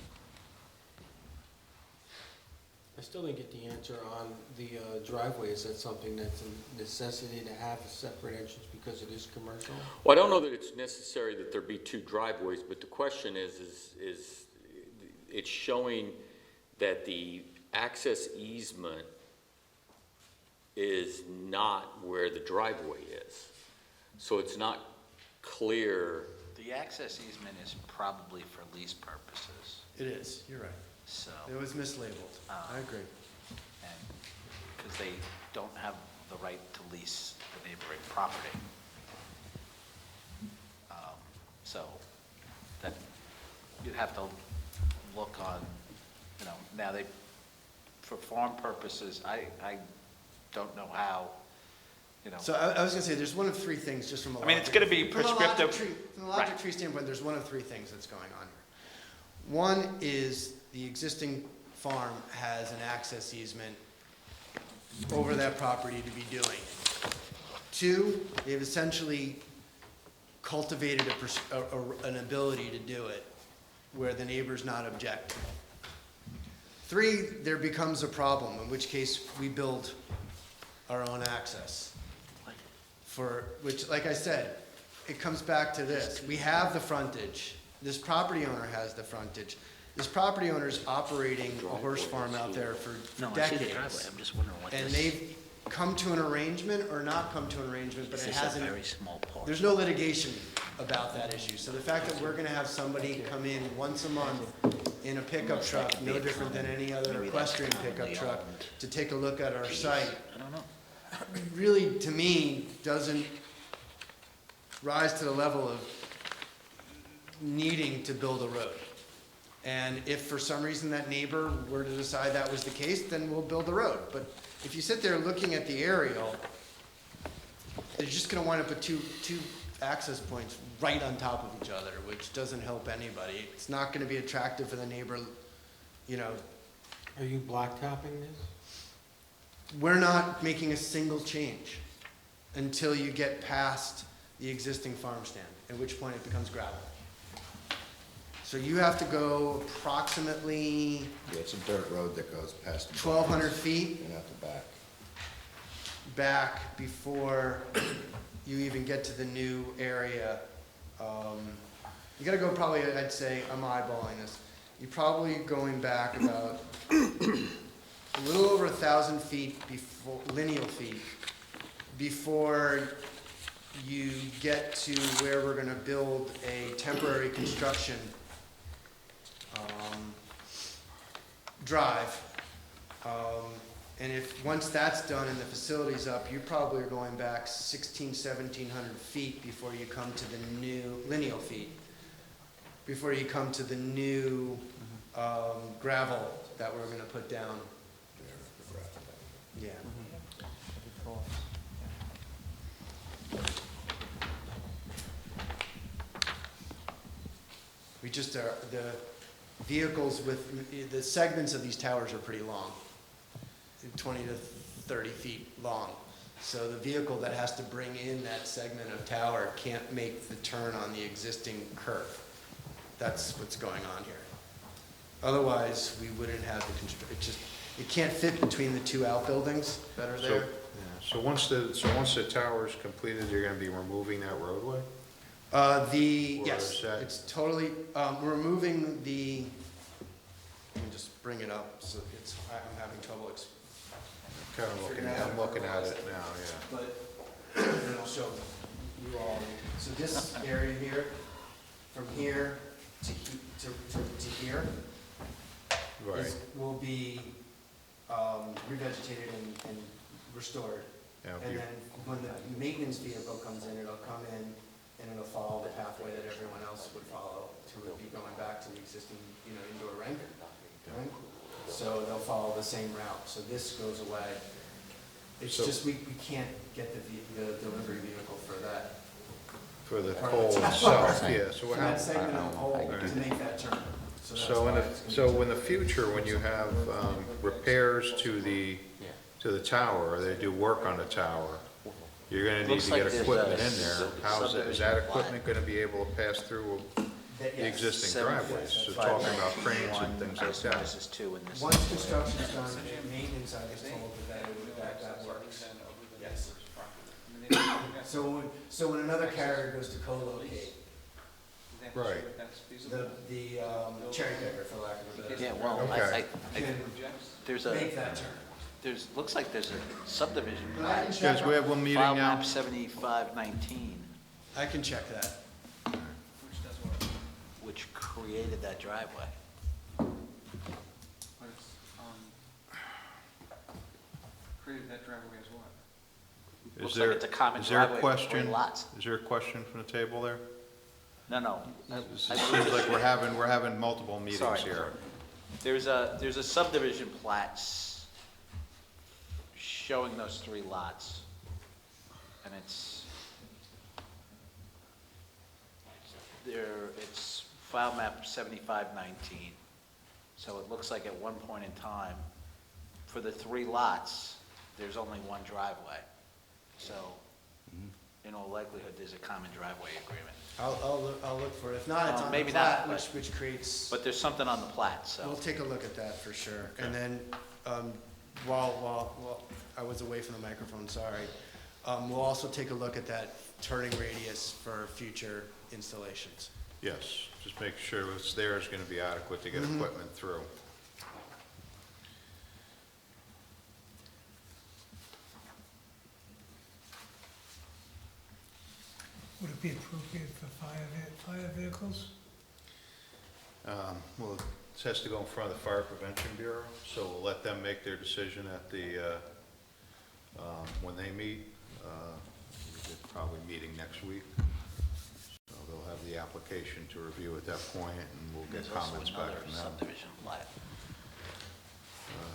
I still didn't get the answer on the driveway. Is that something that's a necessity to have a separate entrance because it is commercial? Well, I don't know that it's necessary that there be two driveways, but the question is it's showing that the access easement is not where the driveway is. So it's not clear. The access easement is probably for lease purposes, It is, you're right. so. It was mislabeled. I agree. And, because they don't have the right to lease the neighboring property. So, that, you'd have to look on, now they, for farm purposes, I don't know how, So I was gonna say, there's one of three things, just from a I mean, it's gonna be from a logic prescriptive. tree- From a logic Right. tree standpoint, there's one of three things that's going on here. One is the existing farm has an access easement over that property to be doing. Two, they've essentially cultivated an ability to do it where the neighbor's not objecting. Three, there becomes a problem, in which case we build our own access. For which, like I said, it comes back to this. We have the frontage. This property owner has the frontage. This property owner's operating a horse farm out there for No, I see the driveway, decades. I'm just wondering what And this, they've come to an arrangement or not come to an arrangement, but this it is a hasn't. very small part. There's no litigation about that issue. So the fact that we're gonna have somebody come in once a month in a pickup truck, no different than any other Maybe that's equestrian pickup commonly truck, owned to take a look at our piece. site, I don't know. really, to me, doesn't rise to the level of needing to build a road. And if for some reason that neighbor were to decide that was the case, then we'll build the road. But if you sit there looking at the aerial, they're just gonna wind up with two access points right on top of each other, which doesn't help anybody. It's not gonna be attractive for the neighbor, Are you blacktopping this? We're not making a single change until you get past the existing farm stand, at which point it becomes gravel. So you have to go approximately Yeah, it's a dirt road that goes past. 1,200 feet And out the back. back before you even get to the new area. You gotta go probably, I'd say, I'm eyeballing this, you're probably going back about a little over 1,000 feet before, lineal feet, before you get to where we're gonna build a temporary construction drive. And if, once that's done and the facility's up, you probably are going back 1,700 feet before you come to the new, lineal feet, before you come to the new gravel that we're gonna put down. Yeah. We just are, the vehicles with, the segments of these towers are pretty long, 20 to 30 feet long. So the vehicle that has to bring in that segment of tower can't make the turn on the existing curve. That's what's going on here. Otherwise, we wouldn't have the it can't fit between the two outbuildings that are there. So once the tower is completed, you're gonna be removing that roadway? Or Yes, is that- it's totally, we're removing the, let me just bring it up, so I'm having trouble Kind of I'm looking at it now, yeah. But, and I'll show you all, so this area here, from here to here, Right. will be revegetated and restored. Yeah, And then when the maintenance vehicle comes in, it'll come in and it'll follow the pathway that everyone else would follow to be going back to the existing, indoor rink. Right? So they'll follow the same route. So this goes away. It's So- just, we can't get the delivery vehicle for that. For the part pole of the tower. itself, yeah, so For what that happens? segment of pole to make that turn. that's So why it's gonna so be- in the future, when you have repairs to the tower, or they do work on the tower, you're gonna need Looks to like get there's equipment a in there. Is that subdivision equipment gonna be able to pass through the existing 7 driveways, so feet. talking about cranes and things like This that. is 2 in this. Once construction's done, maintenance, I was told that works. Yes. So when another carrier goes to co-locate, Right. the cherry picker, for lack of a better. Yeah, well, Okay. there's Make that turn. looks like there's a subdivision. But I can Guys, check, we have one meeting File now. map 7519, I can check that. which created that driveway. Created that driveway as what? Is Looks there, like it's a common is there a driveway for 3 question? lots. Is there a question from the table there? No. It seems like we're having multiple meetings Sorry. here. There's a subdivision plat showing those 3 lots. And it's file map 7519. So it looks like at one point in time, for the 3 lots, there's only one driveway. So in all likelihood, there's a common driveway agreement. I'll look for it. If not, it's on the Maybe plat, not, which creates, But there's something on the plat, so. we'll take a look at that for sure. And then, while I was away from the microphone, sorry, we'll also take a look at that turning radius for future installations. Yes, just make sure what's there is gonna be adequate to get equipment through. Would it be appropriate for fire vehicles? Well, it has to go in front of the Fire Prevention Bureau, so we'll let them make their decision at the, when they meet. They're probably meeting next week. So they'll have the application to review at that point, and we'll get There's also comments back another from them. subdivision plat.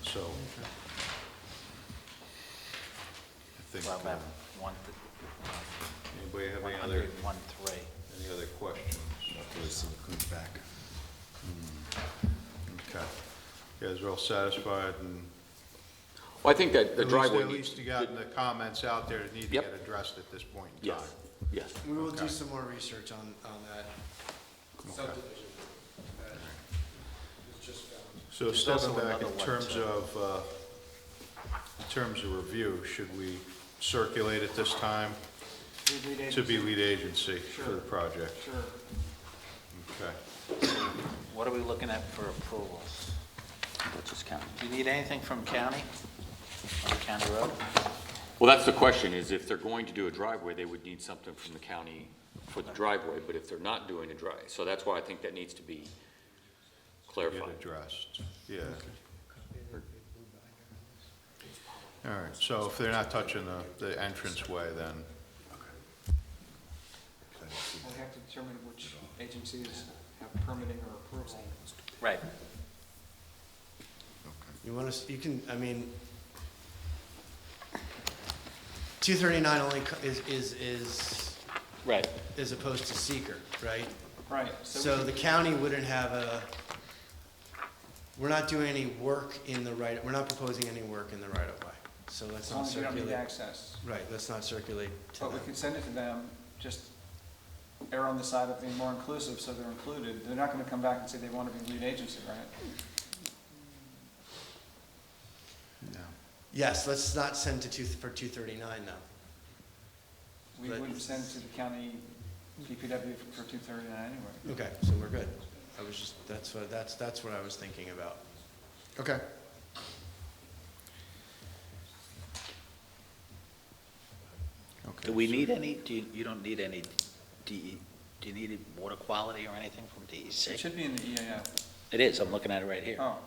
So, I think, File map anybody have any other, 101-3. any other questions? Comes back. Okay. You guys are all satisfied, and Well, I think that the driveway at needs. least you got the comments out there that need to Yep. get addressed at this point in time. Yes, yes. We will do Okay. some more research on that subdivision. So There's stepping also back, another in one, terms too. of review, should we circulate at this time to be lead agency for the project? Sure. Okay. What are we looking at for approvals? Dutchess County. Do you need anything from county, on county road? Well, that's the question, is if they're going to do a driveway, they would need something from the county for the driveway, but if they're not doing a drive, so that's why I think that needs to be Get clarified. addressed, yeah. All right, so if they're not touching the entranceway, then, We'll have to determine which agencies have permitting or approval. Right. You want to, you can, I mean, 239 only is Right. as opposed to seeker, right? Right. So the county wouldn't have we're not doing any work in the right, we're not proposing any work in the right of way. So let's As not long as you don't need circulate. access. Right, let's not circulate to But we them. could send it to them, just err on the side of being more inclusive, so they're included. They're not gonna come back and say they want to be lead agency, right? no. Yes, let's not send for 239 though. We But- wouldn't send to the county DPW for 239 anyway. Okay, so we're good. I was just, that's what I was thinking about. Okay. Okay, Do we so- need any, you don't need any, do you need water quality or anything from It DEC? should be in the EAF. It is, I'm looking at it right here. Oh,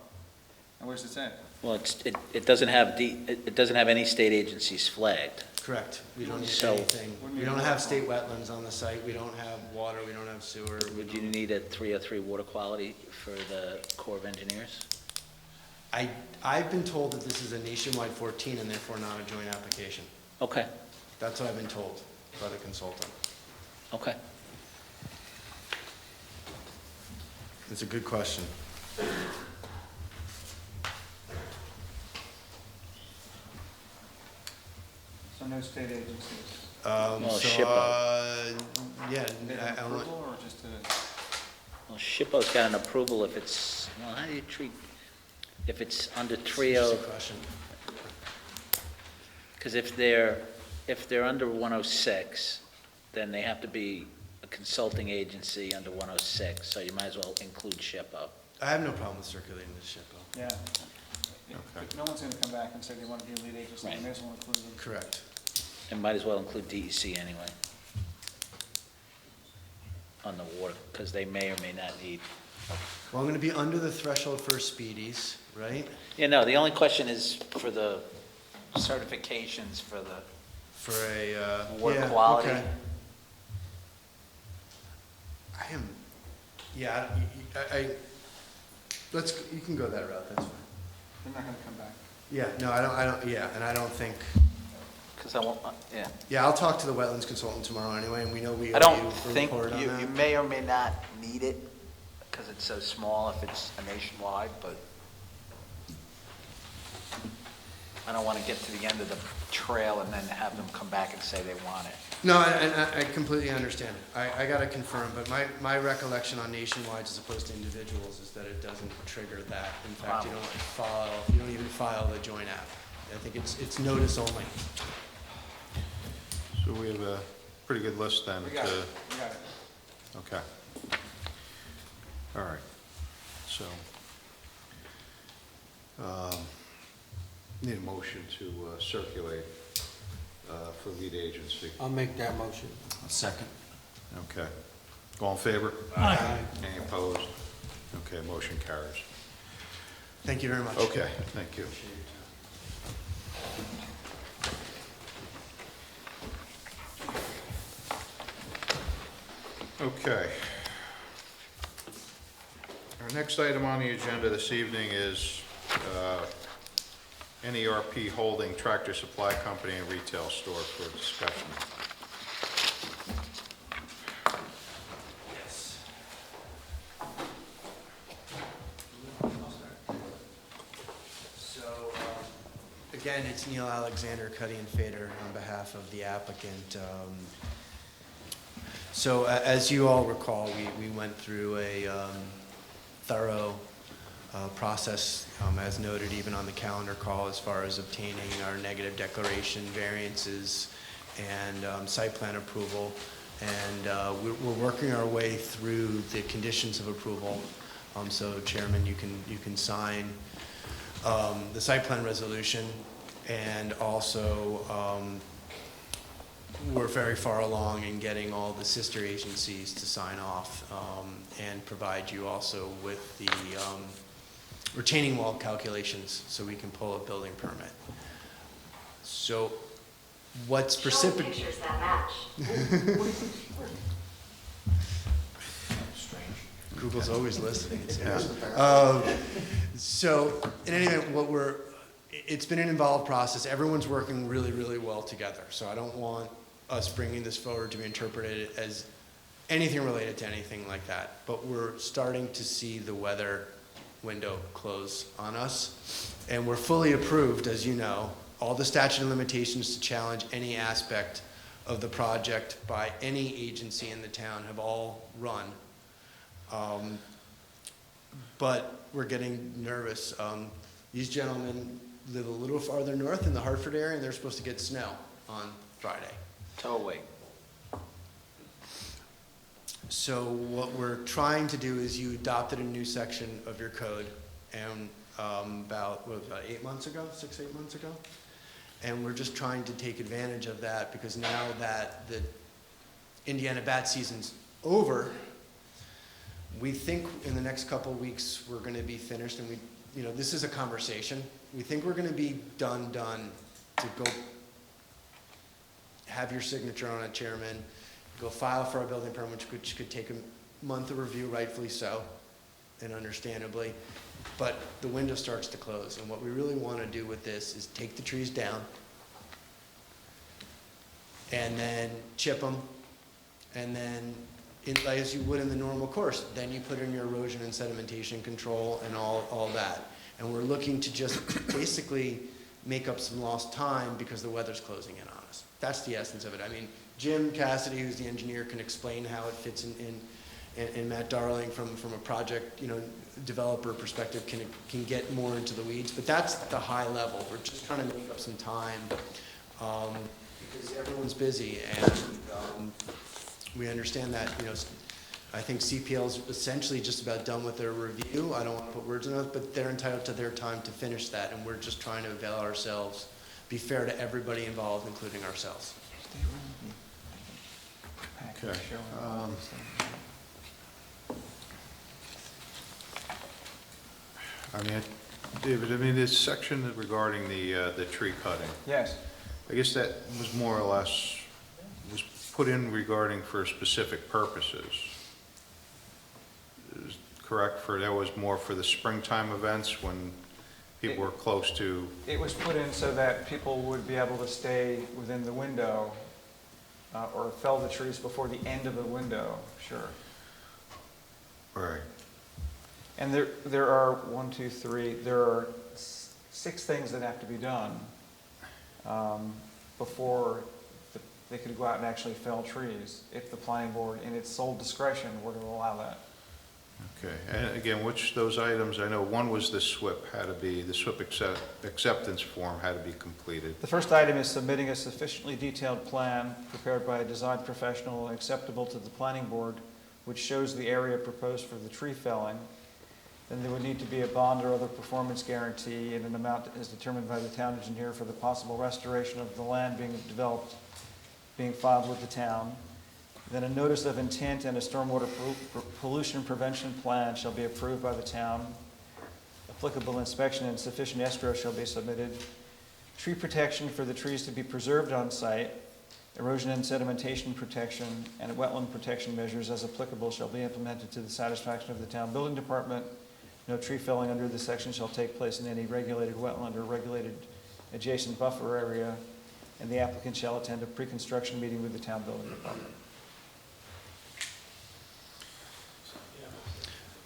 and where's it say? Well, it doesn't have it doesn't have any state agencies flagged. Correct. We don't need So- anything. Wouldn't We be don't a have problem. state wetlands on the site. We don't have water. We don't have sewer. we Would you don't- need a 303 water quality for the Corps of Engineers? I've been told that this is a nationwide 14 and therefore not a joint application. Okay, That's what I've been told by the consultant. okay. It's a good question. So no state agencies. Well, So, SHPO. yeah, They have I don't, approval or just a? Well, SHPO's got an approval if it's, well, how do you treat, if it's under 30? Interesting question. Because if they're under 106, then they have to be a consulting agency under 106, so you might as well include SHPO. I have no problem with circulating the SHPO. Yeah. No one's gonna come back and say they want to be a lead agency, Right. they may as well include them. Correct. And might as well include DEC anyway. On the water, because they may or may not need. Well, I'm gonna be under the threshold for speedies, right? Yeah, no, the only question is for the certifications for the For a, water yeah, quality. okay. I am, yeah, you can go that route, that's fine. They're not gonna come back. Yeah, no, I don't, yeah, and I don't think, Because I won't, yeah. yeah, I'll talk to the wetlands consultant tomorrow anyway, and we know we I owe don't you a think report on you that. may or may not need it, because it's so small if it's a nationwide, but I don't want to get to the end of the trail and then have them come back and say they want it. No, and I completely understand. I gotta confirm, but my recollection on nationwide as opposed to individuals is that it doesn't trigger that. In fact, you don't even file the joint app. I think it's notice only. So we have a pretty good list then. We got it, we got it. Okay. All right. So, need a motion to circulate for lead agency. I'll make that motion. Second. Okay. All in favor? Aye. Any opposed? Okay, motion carries. Thank you very much. Okay, thank you. Okay. Our next item on the agenda this evening is NERP Holding Tractor Supply Company and Retail Store for discussion. So, again, it's Neil Alexander, Cuddy and Fader, on behalf of the applicant. So, as you all recall, we went through a thorough process, as noted even on the calendar call, as far as obtaining our negative declaration variances and site plan approval. And we're working our way through the conditions of approval. So, Chairman, you can sign the site plan resolution, and also we're very far along in getting all the sister agencies to sign off and provide you also with the retaining wall calculations so we can pull a building permit. So what's precipitated? Pictures that match. Google's always listening, it seems. So, in any event, it's been an involved process. Everyone's working really, really well together. So I don't want us bringing this forward to be interpreted as anything related to anything like that. But we're starting to see the weather window close on us. And we're fully approved, as you know. All the statute of limitations to challenge any aspect of the project by any agency in the town have all run. But we're getting nervous. These gentlemen live a little farther north in the Hartford area, and they're supposed to get snow on Friday. Towaway. So what we're trying to do is you adopted a new section of your code, and about 8 months ago, 6-8 months ago? And we're just trying to take advantage of that, because now that the Indiana bat season's over, we think in the next couple of weeks we're going to be finished, and this is a conversation. We think we're going to be done to go have your signature on it, Chairman, go file for our building permit, which could take a month of review, rightfully so, and understandably. But the window starts to close, and what we really want to do with this is take the trees down and then chip them, and then, as you would in the normal course, then you put in your erosion and sedimentation control and all that. And we're looking to just basically make up some lost time because the weather's closing in on us. That's the essence of it. I mean, Jim Cassidy, who's the engineer, can explain how it fits and Matt Darling from a project, developer perspective can get more into the weeds, but that's the high level. We're just trying to make up some time, because everyone's busy, and we understand that, I think CPL's essentially just about done with their review. I don't want to put words in it, but they're entitled to their time to finish that, and we're just trying to avail ourselves, be fair to everybody involved, including ourselves. Okay. David, this section regarding the tree cutting, Yes. I guess that was more or less, was put in regarding for specific purposes. Is correct, that was more for the springtime events when people were close to, It was put in so that people would be able to stay within the window, or fell the trees before the end of the window, sure. right, And there are 6 things that have to be done before they could go out and actually fell trees, if the planning board, in its sole discretion, were to allow that. okay. And again, those items, I know one was the SWIP acceptance form had to be completed. The first item is submitting a sufficiently detailed plan prepared by a design professional and acceptable to the planning board, which shows the area proposed for the tree felling. Then there would need to be a bond or other performance guarantee in an amount as determined by the town engineer for the possible restoration of the land being developed, being filed with the town. Then a notice of intent and a stormwater pollution prevention plan shall be approved by the town. Applicable inspection and sufficient escrow shall be submitted. Tree protection for the trees to be preserved on site. Erosion and sedimentation protection and wetland protection measures as applicable shall be implemented to the satisfaction of the town building department. No tree felling under this section shall take place in any regulated wetland or regulated adjacent buffer area, and the applicant shall attend a pre-construction meeting with the town building department.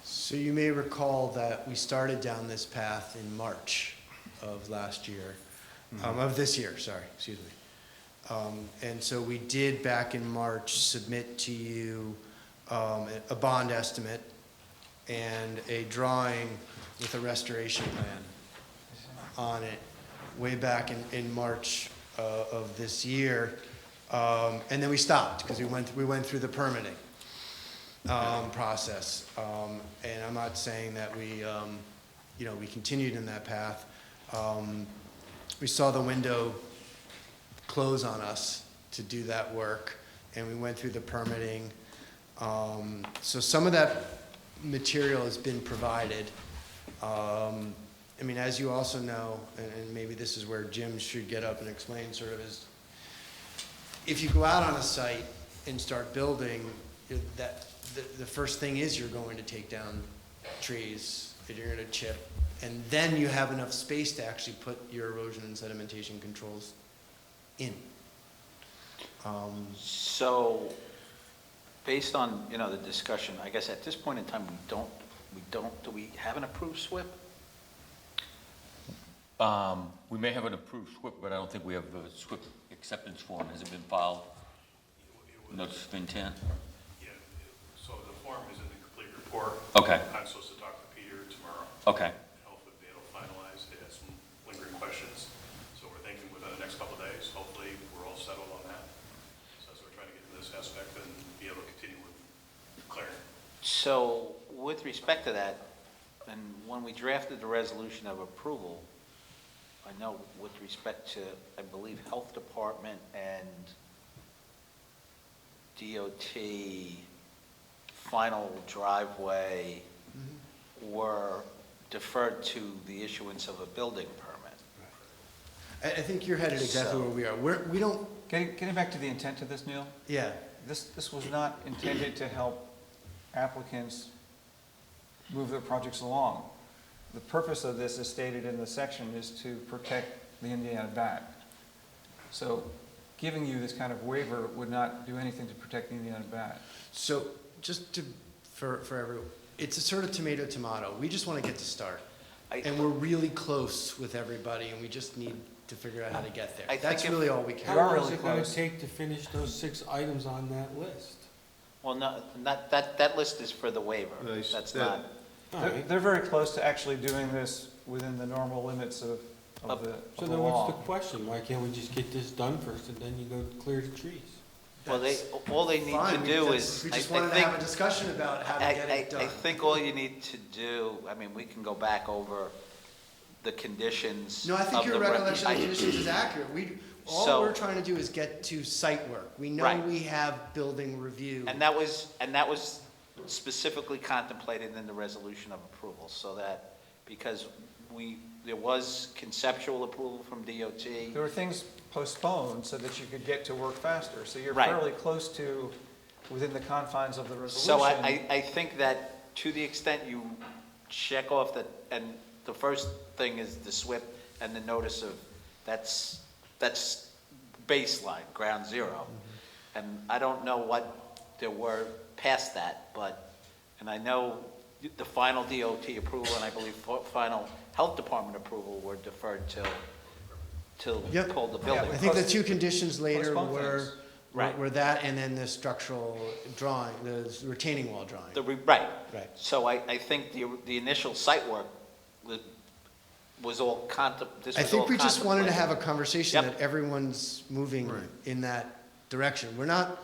So you may recall that we started down this path in March of last year, of this year, sorry, excuse me. And so we did back in March submit to you a bond estimate and a drawing with a restoration plan on it way back in March of this year. And then we stopped because we went through the permitting process. And I'm not saying that we continued in that path. We saw the window close on us to do that work, and we went through the permitting. So some of that material has been provided. As you also know, and maybe this is where Jim should get up and explain sort of, is if you go out on a site and start building, the first thing is you're going to take down trees that you're going to chip, and then you have enough space to actually put your erosion and sedimentation controls in. So, based on, the discussion, I guess at this point in time, do we have an approved SWIP? We may have an approved SWIP, but I don't think we have a SWIP acceptance form. Has it been filed? Notice of intent? Yeah, so the form is in the complete report. Okay. I'm supposed to talk to Peter tomorrow. Okay. Hopefully it'll finalize. It has some lingering questions. So we're thinking within the next couple of days, hopefully we're all settled on that. So we're trying to get to this aspect and be able to continue with clearing. So, with respect to that, and when we drafted the resolution of approval, I know with respect to, I believe, Health Department and DOT final driveway were deferred to the issuance of a building permit. I think you're headed exactly where we are. We don't. Getting back to the intent of this, Neil? Yeah. This was not intended to help applicants move their projects along. The purpose of this, as stated in the section, is to protect the Indiana bat. So giving you this kind of waiver would not do anything to protect the Indiana bat. So just for everyone, it's a sort of tomato. We just want to get to start. And we're really close with everybody, and we just need to figure out how to get there. That's really all we care about. How long is it going to take to finish those 6 items on that list? Well, no, not, that list is for the waiver. Nice. That's That- not, They're very close to actually doing this within the normal limits of Of- the So of the then what's the law. question? Why can't we just get this done first and then you go clear the trees? well, all they need to Fine, do that's- is, We I just wanted to think, have a discussion about how to get it I done. think all you need to do, I mean, we can go back over the conditions No, I think of your the re- recollection of I- the conditions is accurate. All So- we're trying to do is get to site work. We know Right. we have building review. And that was specifically contemplated in the resolution of approval, so that, because there was conceptual approval from DOT. There were things postponed so that you could get to work faster. So you're Right. fairly close to, within the confines of the resolution. So I think that to the extent you check off that, and the first thing is the SWIP and the notice of, that's baseline, ground zero. And I don't know what there were past that, but, and I know the final DOT approval and I believe final health department approval were deferred till Yep. pull the I building. think the two conditions later Postpone were, things. Right. were that and then the structural drawing, the retaining wall drawing. Right. Right. So I think the initial site work was all this I was all think we just wanted to have a contemplated. conversation Yep. that everyone's moving Right. in that direction. We're not,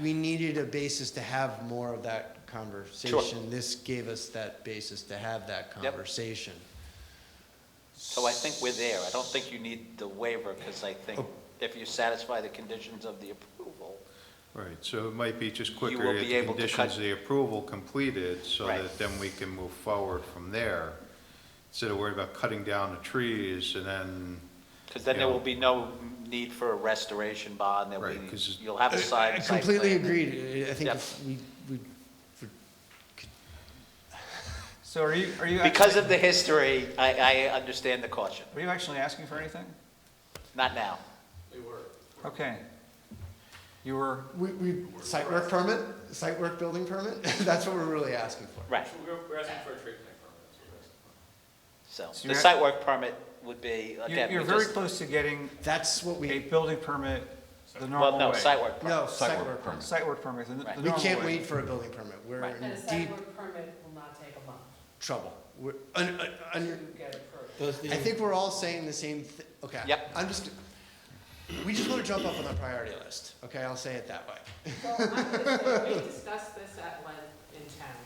we needed a basis to have more of that conversation. This gave us that basis to have that Yep. conversation. So I think we're there. I don't think you need the waiver, because I think Oh. if you satisfy the conditions of the approval, Right, so it might be just quicker will to be get the able to conditions cut- of the approval completed, so Right. that then we can move forward from there. Instead of worrying about cutting down the trees and then, because then You there know. will be no need for a restoration bond. There'll Right, be, 'cause- you'll have a I site completely plan. agreed. I think Yep. if we So are you Because actually, of the history, I understand the caution. are you actually asking for anything? Not now. Okay. You were, site work permit, site work building permit, that's what we're really asking for. Right. We're asking for a trade plan permit. So So the you're- site work permit would be, again, you're we very just, close to getting That's what a we, building permit the well, normal way. no, site work permit. no, site work permit. Site work permit, the Right. We normal can't way. wait for a building permit. We're Right. in And a site deep work permit will not take a month trouble. We're, to get approved. Does the- I think we're all saying the same thing. Okay. Yep. We just want to jump up on our priority list. Okay, I'll say it that way. Well, I'm gonna say, we discussed this at length in town,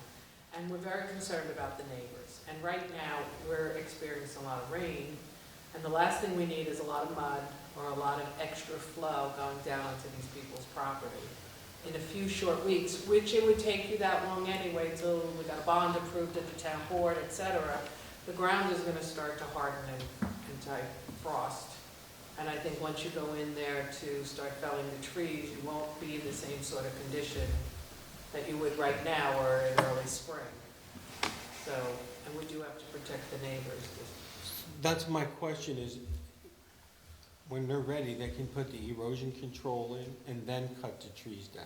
and we're very concerned about the neighbors. And right now, we're experiencing a lot of rain, and the last thing we need is a lot of mud or a lot of extra flow going down onto these people's property in a few short weeks, which it would take you that long anyway till we got a bond approved at the town board, et cetera. The ground is gonna start to harden and type frost. And I think once you go in there to start felling the trees, you won't be in the same sort of condition that you would right now or in early spring. So, and we do have to protect the neighbors. That's my question is, when they're ready, they can put the erosion control in and then cut the trees down.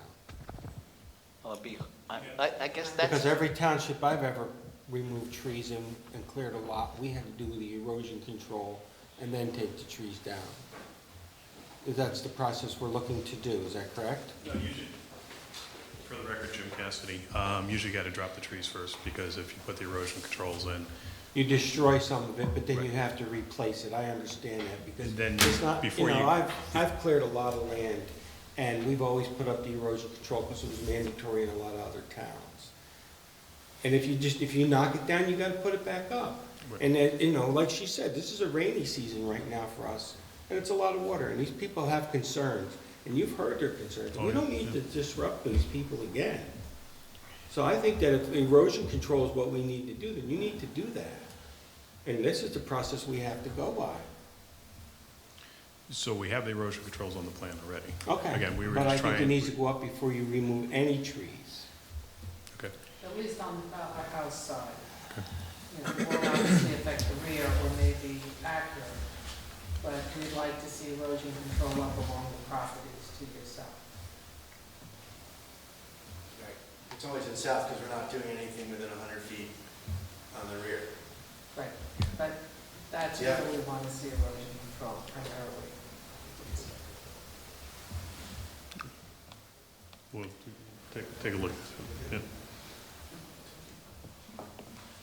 Well, it'd be, I guess that's. Because every township I've ever removed trees and cleared a lot, we had to do the erosion control and then take the trees down. That's the process we're looking to do, is that correct? No, usually, for the record, Jim Cassidy, usually you got to drop the trees first, because if you put the erosion controls in, You destroy some of it, but then you have to replace it, I understand that, because And then it's not, you before know, you- I've cleared a lot of land, and we've always put up the erosion control because it was mandatory in a lot of other towns. And if you knock it down, you gotta put it back up. And, like she said, this is a rainy season right now for us, and it's a lot of water, and these people have concerns, and you've heard their concerns. We don't need to disrupt these people again. So I think that if erosion control is what we need to do, then you need to do that. And this is the process we have to go by. so we have the erosion controls on the plan already. Okay. Again, we were But I just think it trying, needs to go up before you remove any trees. okay. At least on our house side. You know, it will obviously affect the rear or maybe accurate, but we'd like to see erosion control up along the properties to your south. Right. It's always in south because we're not doing anything within 100 feet on the rear. Right, but that's Yeah. where we want to see erosion control primarily. we'll take a look. Yeah.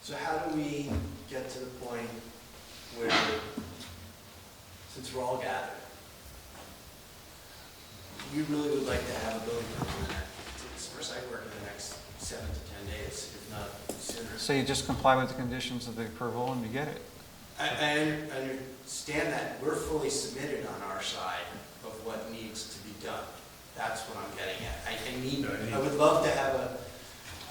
So how do we get to the point where, since we're all gathered, we really would like to have a building permit for site work in the next 7 to 10 days, if not sooner. So you just comply with the conditions of the approval and you get it. I understand that we're fully submitted on our side of what needs to be done. That's what I'm getting at. I would love to have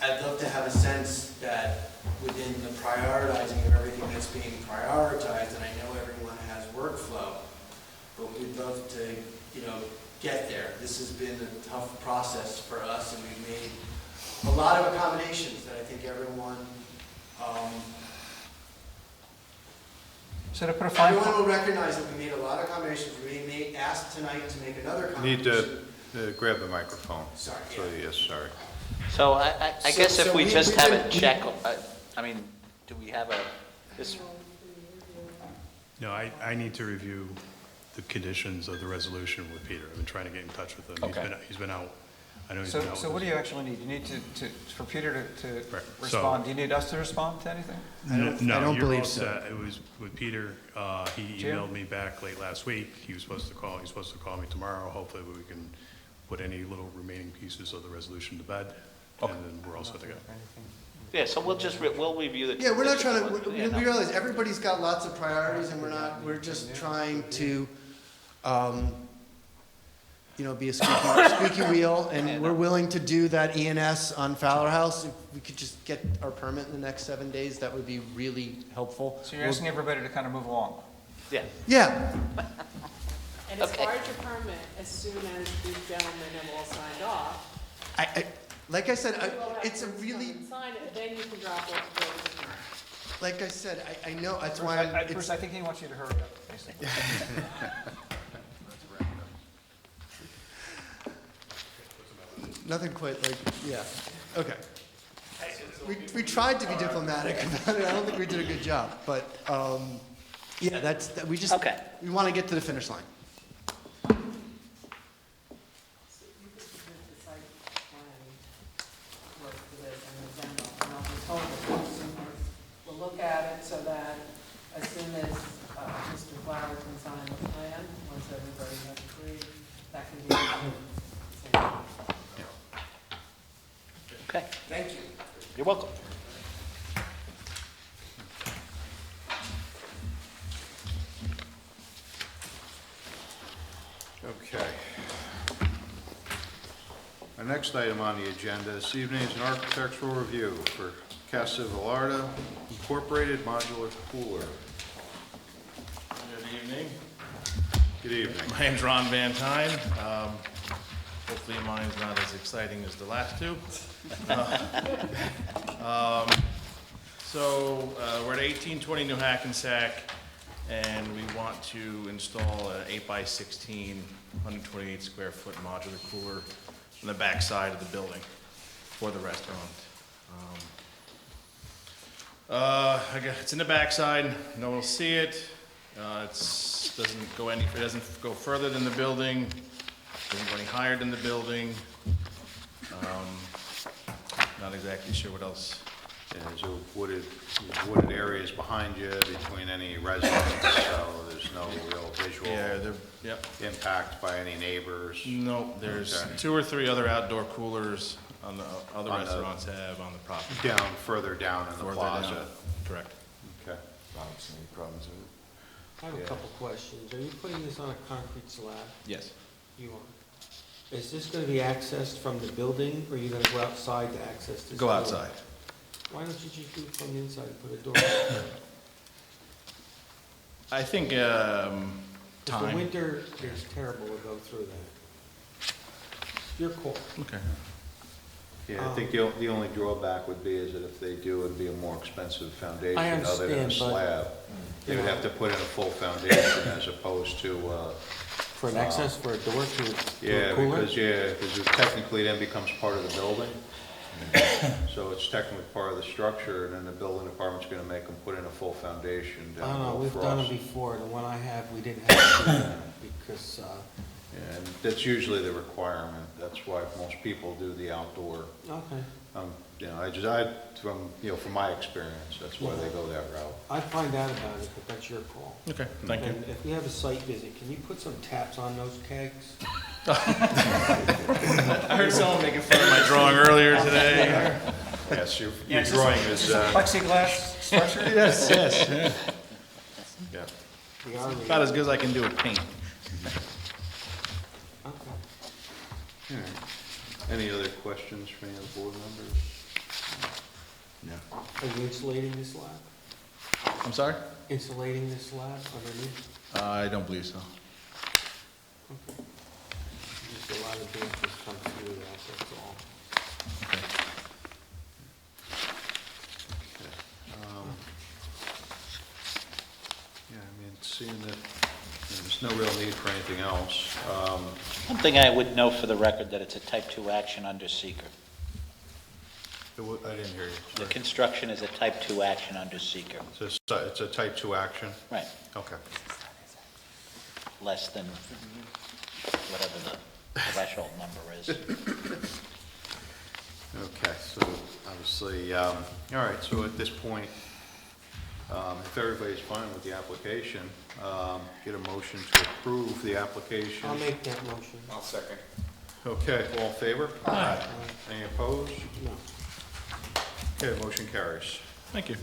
I'd love to have a sense that within the prioritizing of everything that's being prioritized, and I know everyone has workflow, but we'd love to, get there. This has been a tough process for us, and we've made a lot of accommodations that I think everyone, So to put a fine everyone will recognize that we made a lot of accommodations. We may ask tonight to make another Need accommodation. to grab the microphone. Sorry, So, yes, sorry. So I guess if we just have a check, do we have this? No, I need to review the conditions of the resolution with Peter. I've been trying to get in touch with him. Okay. He's been out. I know he's been out. So what do you actually need? You need for Peter to Right. respond. Do you need us to respond to anything? I don't No, you're believe all so. set. It was with Peter. He Jim? emailed me back late last week. He's supposed to call me tomorrow. Hopefully we can put any little remaining pieces of the resolution to bed. And then we're all set to go. Yeah, so we'll just, we'll review the. Yeah, we're not trying to, Yeah, no. we realize everybody's got lots of priorities and we're just trying to, be a squeaky wheel, and we're willing to do that ENS on Fowler House. If we could just get our permit in the next 7 days, that would be really helpful. So you're asking everybody to kind of move along? Yeah. Yeah, And as Okay. far as your permit, as soon as these gentlemen have all signed off, like I said, you will have it's a to come really, and sign it, then you can drop off the building. like I said, I know, that's Bruce, why Bruce, it's, I think he wants you to hurry up, basically. nothing quite like, yeah, okay. We tried to be diplomatic about it, I don't think we did a good job, but, yeah, we just, Okay. we want to get to the finish line. So you could submit the site plan work for this in the demo, and I'll be told that consumers will look at it so that as soon as Mr. Flower can sign the plan, once everybody has agreed, that can be. Okay, Thank you. you're welcome. Okay. Our next item on the agenda this evening is an architectural review for Casa Velarda Incorporated Modular Cooler. Good evening. Good evening. My name's Ron Van Tine. Hopefully mine's not as exciting as the last two. We're at 1820 New Hackensack, and we want to install an 8x16, 128 square foot modular cooler on the back side of the building for the restaurant. It's in the backside, no one will see it. It doesn't go further than the building, doesn't go any higher than the building. Not exactly sure what else. Yeah, there's wooded areas behind you between any residents, so there's no real visual impact by any neighbors. No, there's Okay. 2 or 3 other outdoor coolers on the other restaurants have on the property. Further down in the Further plaza. down, correct. Okay. Any problems with it? I have a couple questions. Are you putting this on a concrete slab? Yes. You are. Is this gonna be accessed from the building, or are you gonna go outside to access this? Go building? outside. Why don't you just do it from the inside and put a door out there? I think, If the time. winter is terrible to go through that. Your call. Okay. Yeah, I think the only drawback would be is that if they do, it'd be a more expensive foundation I other than a understand, but, slab. They would you know- have to put in a full foundation as opposed to, For an access for a door to yeah, a cooler? because it technically then becomes part of the building. So it's technically part of the structure, and then the building department's gonna make them put in a full foundation I down don't know, below we've done it frost. before, the one I have, we didn't have to do that, because, And that's usually the requirement. That's why most people do the outdoor. Okay. You know, from my experience, that's why they go that route. I'd find out about it, but that's your call. Okay, thank you. And if we have a site visit, can you put some taps on those kegs? I heard someone making fun of my drawing earlier today. Yes, your Yeah, drawing is is, this a plexiglass structure? Yes, yes. yeah. We are. About as good as I can do with paint. Okay. All right. Any other questions from any of the board members? No. Are you insulating this slab? I'm sorry? Insulating this slab underneath? I don't believe so. Okay. Just a lot of dampness comes through that, that's all. Yeah, I mean, seeing that there's no real need for anything else. One thing I would note for the record, that it's a type 2 action under seeker. I didn't hear you. The Sorry. construction is a type 2 action under seeker. It's a type 2 action? Right, Okay. less than whatever the threshold number is. Okay, so obviously, all right, so at this point, if everybody's fine with the application, get a motion to approve the application. I'll make that motion. I'll second. Okay, all in favor? Aye. Any opposed? No. Okay, motion carries. Thank you.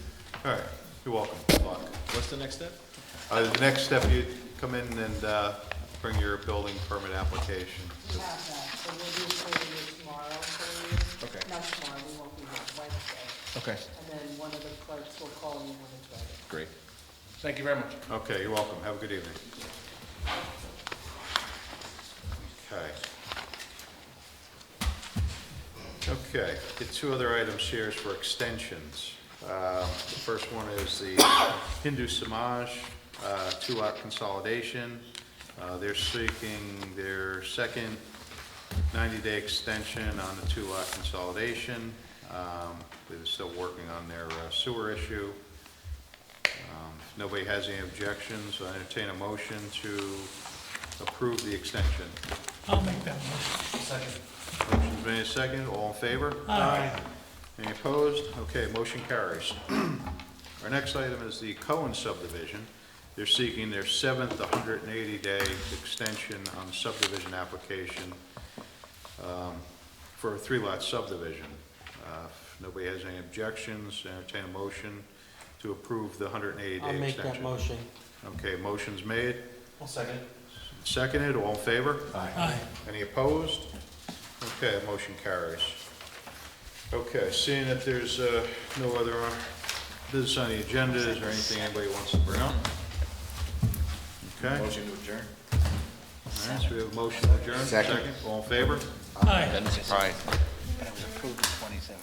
All right, you're welcome. Good luck. What's the next step? The next step, you come in and bring your building permit application. We have that, so we'll do it for you tomorrow for you. Okay. Not tomorrow, we won't be here, Wednesday. Okay, And then one of the clerks will call you when it's ready. great. Thank you very much. Okay, you're welcome. Have a good evening. Okay. Okay, the two other items here is for extensions. The first one is the Hindu Samaj, two-lot consolidation. They're seeking their second 90-day extension on the two-lot consolidation. They're still working on their sewer issue. If nobody has any objections, I entertain a motion to approve the extension. I'll make that motion. Second. Motion's made second, all in favor? Aye. Any opposed? Okay, motion carries. Our next item is the Cohen subdivision. They're seeking their seventh 180-day extension on the subdivision application for a three-lot subdivision. If nobody has any objections, entertain a motion to approve the 180-day extension. I'll make that motion. Okay, motion's made, I'll second. seconded, all in favor? Aye. Any opposed? Okay, motion carries. Okay, seeing that there's no other business on the agenda, is there anything anybody wants to bring up? Okay, Motion to adjourn? all right, so we have a motion to adjourn. Second. All in favor? Aye. But it was approved in 2017.